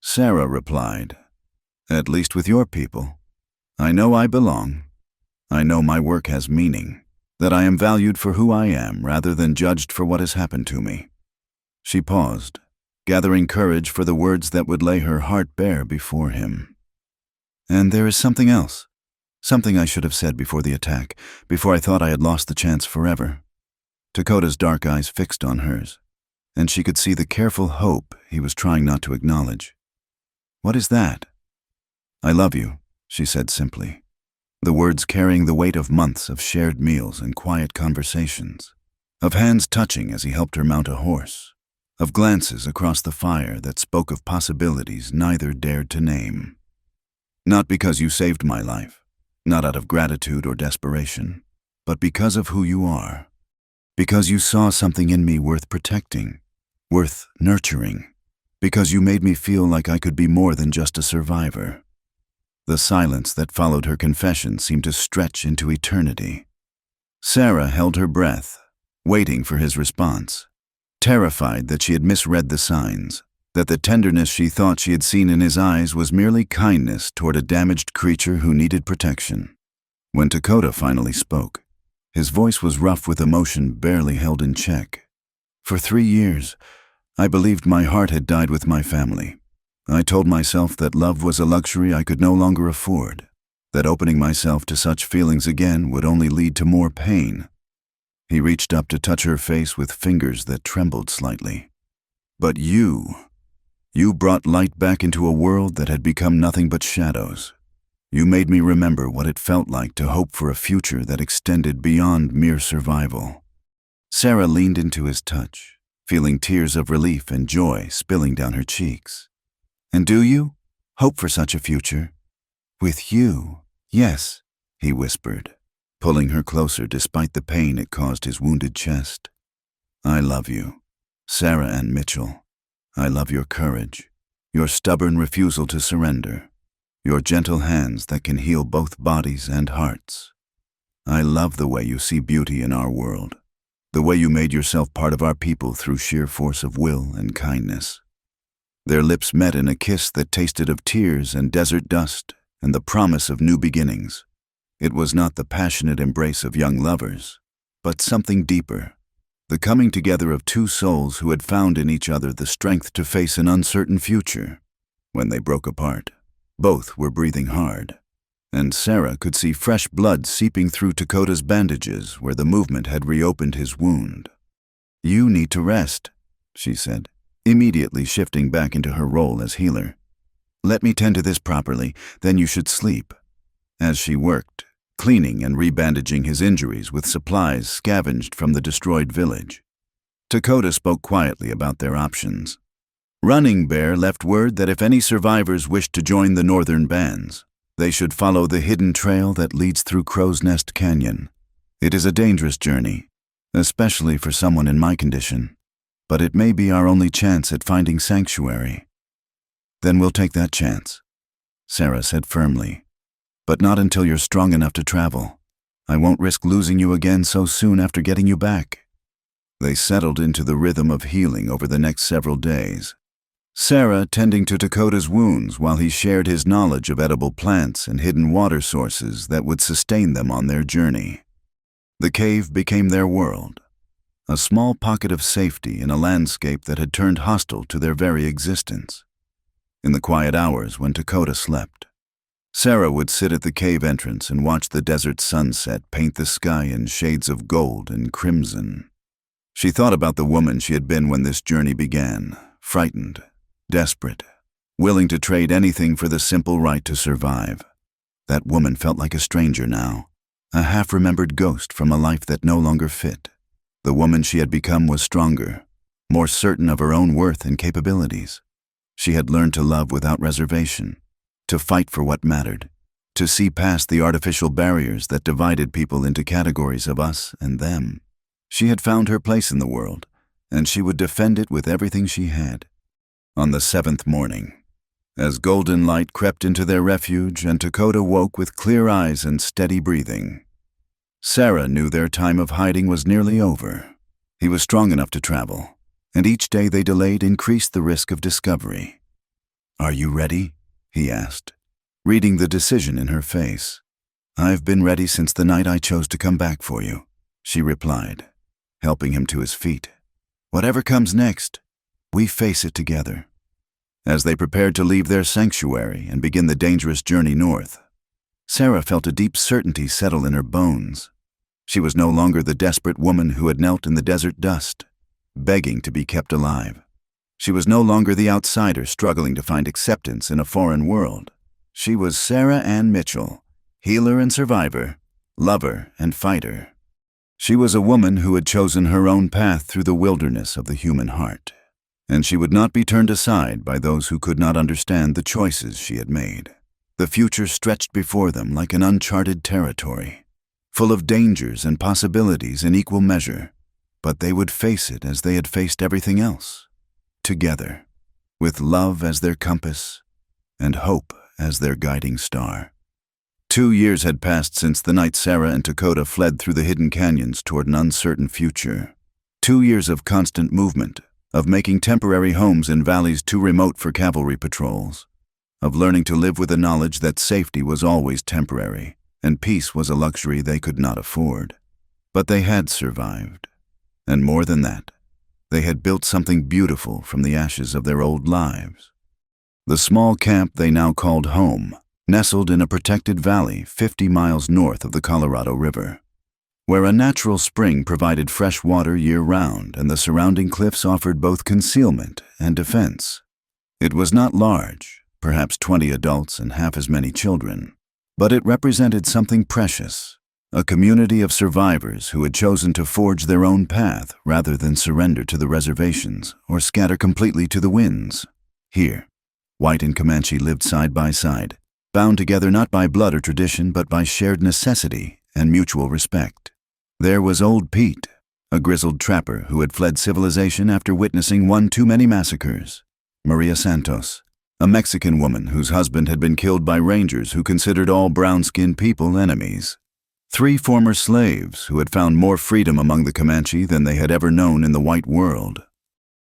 Sarah replied, "At least with your people. I know I belong. I know my work has meaning, that I am valued for who I am rather than judged for what has happened to me." She paused, gathering courage for the words that would lay her heart bare before him. "And there is something else. Something I should have said before the attack, before I thought I had lost the chance forever." Dakota's dark eyes fixed on hers, and she could see the careful hope he was trying not to acknowledge. "What is that?" "I love you," she said simply, the words carrying the weight of months of shared meals and quiet conversations, of hands touching as he helped her mount a horse, of glances across the fire that spoke of possibilities neither dared to name. "Not because you saved my life, not out of gratitude or desperation, but because of who you are. Because you saw something in me worth protecting, worth nurturing. Because you made me feel like I could be more than just a survivor." The silence that followed her confession seemed to stretch into eternity. Sarah held her breath, waiting for his response, terrified that she had misread the signs, that the tenderness she thought she had seen in his eyes was merely kindness toward a damaged creature who needed protection. When Dakota finally spoke, his voice was rough with emotion barely held in check. "For 3 years, I believed my heart had died with my family. I told myself that love was a luxury I could no longer afford, that opening myself to such feelings again would only lead to more pain." He reached up to touch her face with fingers that trembled slightly. "But you brought light back into a world that had become nothing but shadows. You made me remember what it felt like to hope for a future that extended beyond mere survival." Sarah leaned into his touch, feeling tears of relief and joy spilling down her cheeks. "And do you hope for such a future?" "With you, yes," he whispered, pulling her closer despite the pain it caused his wounded chest. "I love you, Sarah Ann Mitchell. I love your courage, your stubborn refusal to surrender, your gentle hands that can heal both bodies and hearts. I love the way you see beauty in our world, the way you made yourself part of our people through sheer force of will and kindness. Their lips met in a kiss that tasted of tears and desert dust and the promise of new beginnings. It was not the passionate embrace of young lovers, but something deeper, the coming together of two souls who had found in each other the strength to face an uncertain future. When they broke apart, both were breathing hard, and Sarah could see fresh blood seeping through Takota's bandages where the movement had reopened his wound. "You need to rest," she said, immediately shifting back into her role as healer. "Let me tend to this properly, then you should sleep." As she worked, cleaning and rebandaging his injuries with supplies scavenged from the destroyed village, Takota spoke quietly about their options. Running Bear left word that if any survivors wished to join the northern bands, they should follow the hidden trail that leads through Crow's Nest Canyon. It is a dangerous journey, especially for someone in my condition, but it may be our only chance at finding sanctuary. "Then we'll take that chance," Sarah said firmly. "But not until you're strong enough to travel. I won't risk losing you again so soon after getting you back." They settled into the rhythm of healing over the next several days, Sarah tending to Takota's wounds while he shared his knowledge of edible plants and hidden water sources that would sustain them on their journey. The cave became their world, a small pocket of safety in a landscape that had turned hostile to their very existence. In the quiet hours when Takota slept, Sarah would sit at the cave entrance and watch the desert sunset paint the sky in shades of gold and crimson. She thought about the woman she had been when this journey began, frightened, desperate, willing to trade anything for the simple right to survive. That woman felt like a stranger now, a half-remembered ghost from a life that no longer fit. The woman she had become was stronger, more certain of her own worth and capabilities. She had learned to love without reservation, to fight for what mattered, to see past the artificial barriers that divided people into categories of us and them. She had found her place in the world, and she would defend it with everything she had. On the 7th morning, as golden light crept into their refuge and Takota woke with clear eyes and steady breathing, Sarah knew their time of hiding was nearly over. He was strong enough to travel, and each day they delayed increased the risk of discovery. "Are you ready?" he asked, reading the decision in her face. "I've been ready since the night I chose to come back for you," she replied, helping him to his feet. "Whatever comes next, we face it together." As they prepared to leave their sanctuary and begin the dangerous journey north, Sarah felt a deep certainty settle in her bones. She was no longer the desperate woman who had knelt in the desert dust, begging to be kept alive. She was no longer the outsider struggling to find acceptance in a foreign world. She was Sarah Ann Mitchell, healer and survivor, lover and fighter. She was a woman who had chosen her own path through the wilderness of the human heart, and she would not be turned aside by those who could not understand the choices she had made. The future stretched before them like an uncharted territory, full of dangers and possibilities in equal measure, but they would face it as they had faced everything else, together, with love as their compass and hope as their guiding star. 2 years had passed since the night Sarah and Takota fled through the hidden canyons toward an uncertain future. 2 years of constant movement, of making temporary homes in valleys too remote for cavalry patrols, of learning to live with the knowledge that safety was always temporary and peace was a luxury they could not afford. But they had survived, and more than that, they had built something beautiful from the ashes of their old lives. The small camp they now called home nestled in a protected valley 50 miles north of the Colorado River, where a natural spring provided fresh water year-round and the surrounding cliffs offered both concealment and defense. It was not large, perhaps 20 adults and half as many children, but it represented something precious, a community of survivors who had chosen to forge their own path rather than surrender to the reservations or scatter completely to the winds. Here, White and Comanche lived side by side, bound together not by blood or tradition but by shared necessity and mutual respect. There was Old Pete, a grizzled trapper who had fled civilization after witnessing one too many massacres. Maria Santos, a Mexican woman whose husband had been killed by rangers who considered all brown-skinned people enemies. 3 former slaves who had found more freedom among the Comanche than they had ever known in the white world.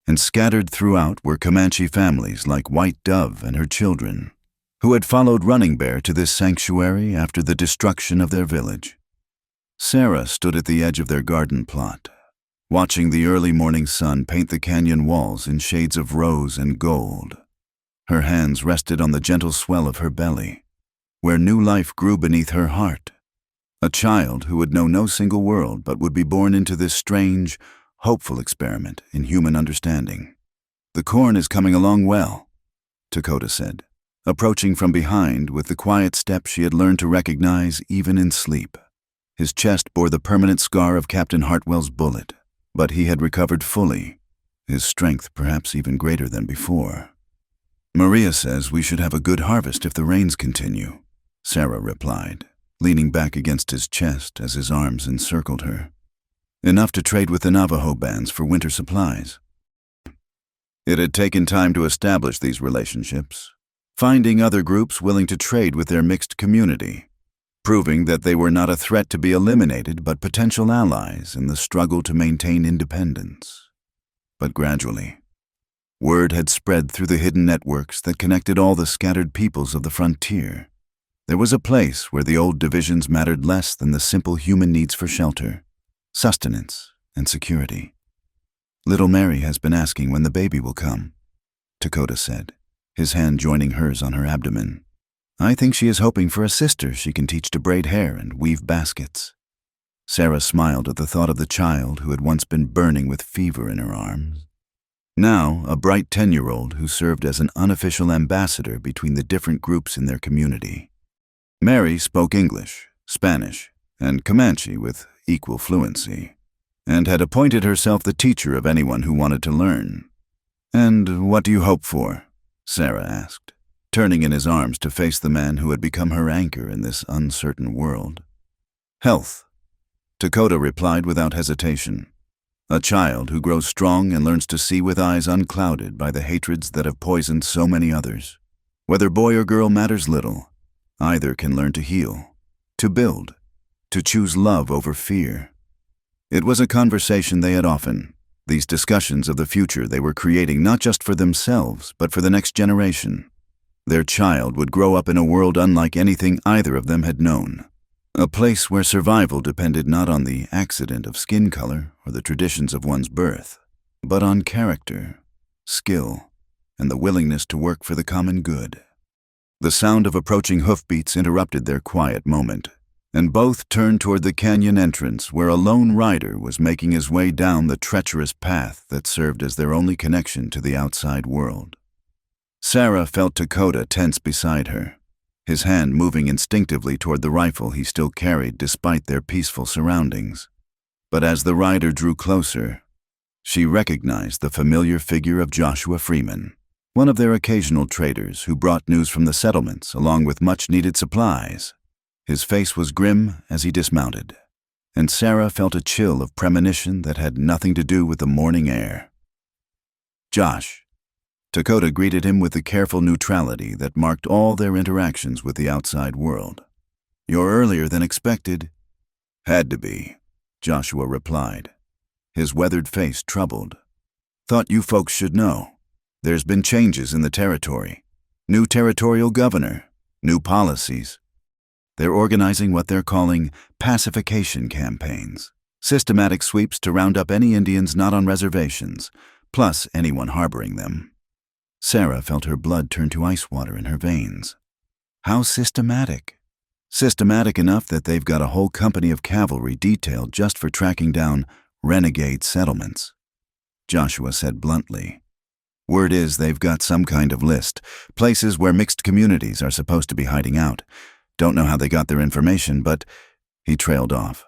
and scattered throughout were Comanche families like White Dove and her children, who had followed Running Bear to this sanctuary after the destruction of their village. Sarah stood at the edge of their garden plot, watching the early morning sun paint the canyon walls in shades of rose and gold. Her hands rested on the gentle swell of her belly, where new life grew beneath her heart. A child who would know no single world but would be born into this strange, hopeful experiment in human understanding. "The corn is coming along well," Dakota said, approaching from behind with the quiet step she had learned to recognize even in sleep. His chest bore the permanent scar of Captain Hartwell's bullet, but he had recovered fully, his strength perhaps even greater than before. "Maria says we should have a good harvest if the rains continue," Sarah replied, leaning back against his chest as his arms encircled her. "Enough to trade with the Navajo bands for winter supplies." It had taken time to establish these relationships, finding other groups willing to trade with their mixed community, proving that they were not a threat to be eliminated but potential allies in the struggle to maintain independence. But gradually, word had spread through the hidden networks that connected all the scattered peoples of the frontier. There was a place where the old divisions mattered less than the simple human needs for shelter, sustenance, and security. "Little Mary has been asking when the baby will come," Dakota said, his hand joining hers on her abdomen. "I think she is hoping for a sister she can teach to braid hair and weave baskets." Sarah smiled at the thought of the child who had once been burning with fever in her arms. Now, a bright 10-year-old who served as an unofficial ambassador between the different groups in their community. Mary spoke English, Spanish, and Comanche with equal fluency, and had appointed herself the teacher of anyone who wanted to learn. "And what do you hope for?" Sarah asked, turning in his arms to face the man who had become her anchor in this uncertain world. "Health," Dakota replied without hesitation. "A child who grows strong and learns to see with eyes unclouded by the hatreds that have poisoned so many others. Whether boy or girl matters little. Either can learn to heal, to build, to choose love over fear." It was a conversation they had often, these discussions of the future they were creating not just for themselves, but for the next generation. Their child would grow up in a world unlike anything either of them had known. A place where survival depended not on the accident of skin color or the traditions of one's birth, but on character, skill, and the willingness to work for the common good. The sound of approaching hoofbeats interrupted their quiet moment, and both turned toward the canyon entrance where a lone rider was making his way down the treacherous path that served as their only connection to the outside world. Sarah felt Dakota tense beside her, his hand moving instinctively toward the rifle he still carried despite their peaceful surroundings. But as the rider drew closer, she recognized the familiar figure of Joshua Freeman, one of their occasional traders who brought news from the settlements along with much-needed supplies. His face was grim as he dismounted, and Sarah felt a chill of premonition that had nothing to do with the morning air. "Josh," Dakota greeted him with the careful neutrality that marked all their interactions with the outside world. "You're earlier than expected." "Had to be," Joshua replied, his weathered face troubled. "Thought you folks should know. There's been changes in the territory. New territorial governor, new policies. They're organizing what they're calling pacification campaigns, systematic sweeps to round up any Indians not on reservations, plus anyone harboring them." Sarah felt her blood turn to ice water in her veins. How systematic? Systematic enough that they've got a whole company of cavalry detailed just for tracking down renegade settlements. Joshua said bluntly. "Word is they've got some kind of list, places where mixed communities are supposed to be hiding out. Don't know how they got their information, but—" He trailed off,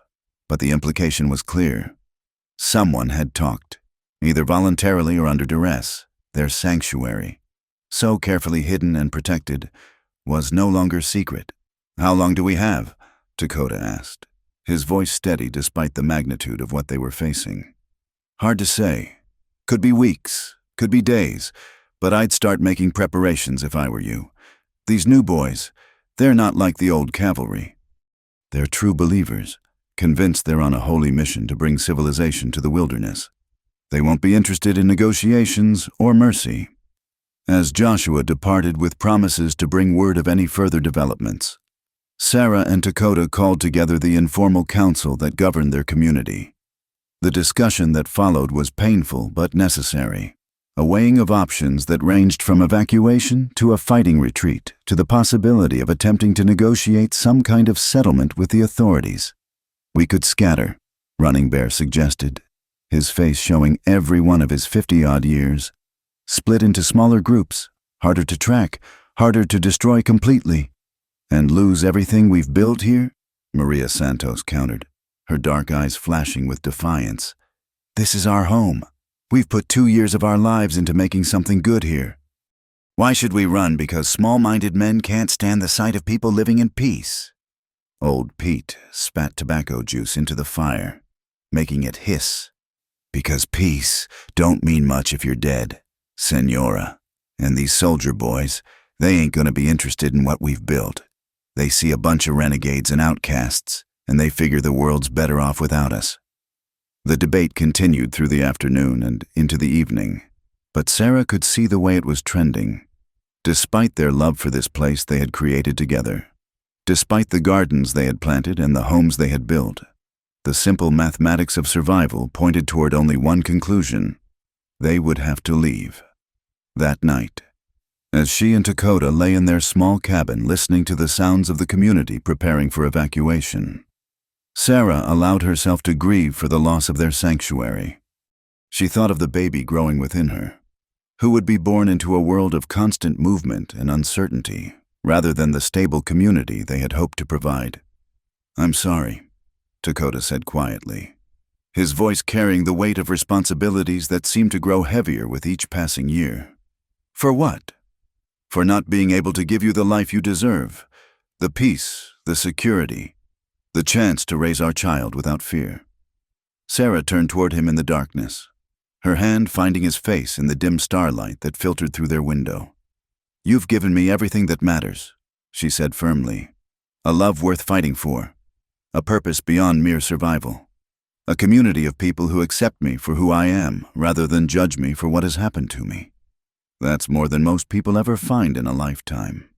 but the implication was clear. Someone had talked, either voluntarily or under duress. Their sanctuary, so carefully hidden and protected, was no longer secret. "How long do we have?" Dakota asked, his voice steady despite the magnitude of what they were facing. "Hard to say. Could be weeks, could be days, but I'd start making preparations if I were you. These new boys, they're not like the old cavalry. They're true believers, convinced they're on a holy mission to bring civilization to the wilderness. They won't be interested in negotiations or mercy. As Joshua departed with promises to bring word of any further developments, Sarah and Dakota called together the informal council that governed their community. The discussion that followed was painful but necessary, a weighing of options that ranged from evacuation to a fighting retreat to the possibility of attempting to negotiate some kind of settlement with the authorities. "We could scatter," Running Bear suggested, his face showing every one of his 50-odd years. "Split into smaller groups, harder to track, harder to destroy completely. And lose everything we've built here?" Maria Santos countered, her dark eyes flashing with defiance. "This is our home. We've put 2 years of our lives into making something good here. Why should we run because small-minded men can't stand the sight of people living in peace?" Old Pete spat tobacco juice into the fire, making it hiss. "Because peace don't mean much if you're dead, Senora. And these soldier boys, they ain't gonna be interested in what we've built. They see a bunch of renegades and outcasts, and they figure the world's better off without us." The debate continued through the afternoon and into the evening, but Sarah could see the way it was trending. Despite their love for this place they had created together, despite the gardens they had planted and the homes they had built, the simple mathematics of survival pointed toward only one conclusion: they would have to leave. That night, as she and Dakota lay in their small cabin listening to the sounds of the community preparing for evacuation, Sarah allowed herself to grieve for the loss of their sanctuary. She thought of the baby growing within her, who would be born into a world of constant movement and uncertainty, rather than the stable community they had hoped to provide. "I'm sorry," Dakota said quietly, his voice carrying the weight of responsibilities that seemed to grow heavier with each passing year. "For what? For not being able to give you the life you deserve, the peace, the security, the chance to raise our child without fear." Sarah turned toward him in the darkness, her hand finding his face in the dim starlight that filtered through their window. "You've given me everything that matters," she said firmly. "A love worth fighting for, a purpose beyond mere survival, a community of people who accept me for who I am rather than judge me for what has happened to me. That's more than most people ever find in a lifetime.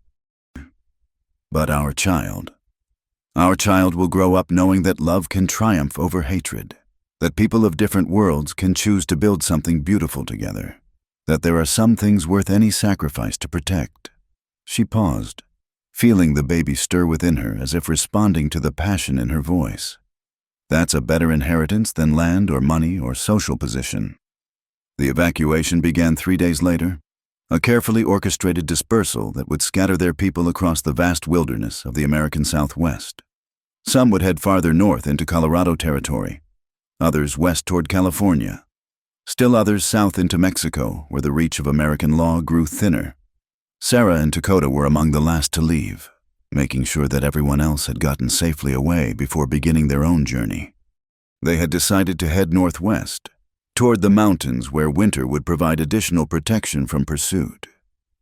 But our child will grow up knowing that love can triumph over hatred, that people of different worlds can choose to build something beautiful together, that there are some things worth any sacrifice to protect." She paused, feeling the baby stir within her as if responding to the passion in her voice. That's a better inheritance than land or money or social position. The evacuation began 3 days later, a carefully orchestrated dispersal that would scatter their people across the vast wilderness of the American Southwest. Some would head farther north into Colorado territory, others west toward California, still others south into Mexico, where the reach of American law grew thinner. Sarah and Dakota were among the last to leave, making sure that everyone else had gotten safely away before beginning their own journey. They had decided to head northwest, toward the mountains where winter would provide additional protection from pursuit,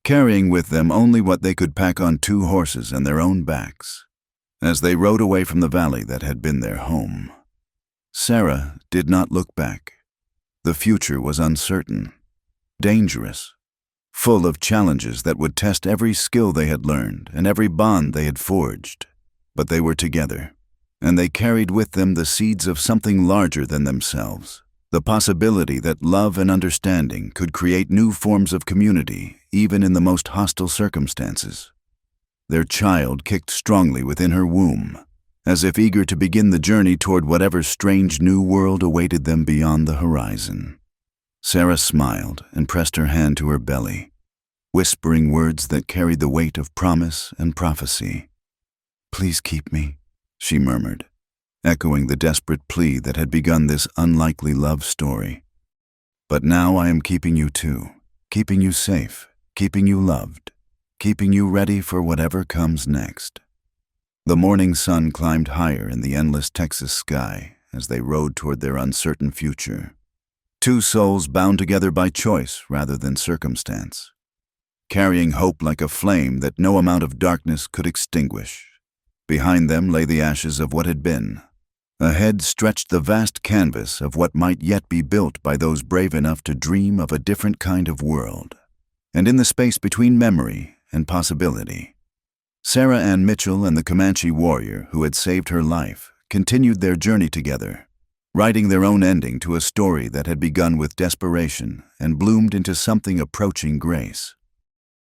carrying with them only what they could pack on 2 horses and their own backs. As they rode away from the valley that had been their home, Sarah did not look back. The future was uncertain, dangerous, full of challenges that would test every skill they had learned and every bond they had forged. But they were together, and they carried with them the seeds of something larger than themselves, the possibility that love and understanding could create new forms of community even in the most hostile circumstances. Their child kicked strongly within her womb, as if eager to begin the journey toward whatever strange new world awaited them beyond the horizon. Sarah smiled and pressed her hand to her belly, whispering words that carried the weight of promise and prophecy. "Please keep me," she murmured, echoing the desperate plea that had begun this unlikely love story. "But now I am keeping you too, keeping you safe, keeping you loved, keeping you ready for whatever comes next." The morning sun climbed higher in the endless Texas sky as they rode toward their uncertain future. 2 souls bound together by choice rather than circumstance, carrying hope like a flame that no amount of darkness could extinguish. Behind them lay the ashes of what had been, Ahead stretched the vast canvas of what might yet be built by those brave enough to dream of a different kind of world. And in the space between memory and possibility, Sarah Ann Mitchell and the Comanche warrior who had saved her life continued their journey together, writing their own ending to a story that had begun with desperation and bloomed into something approaching grace.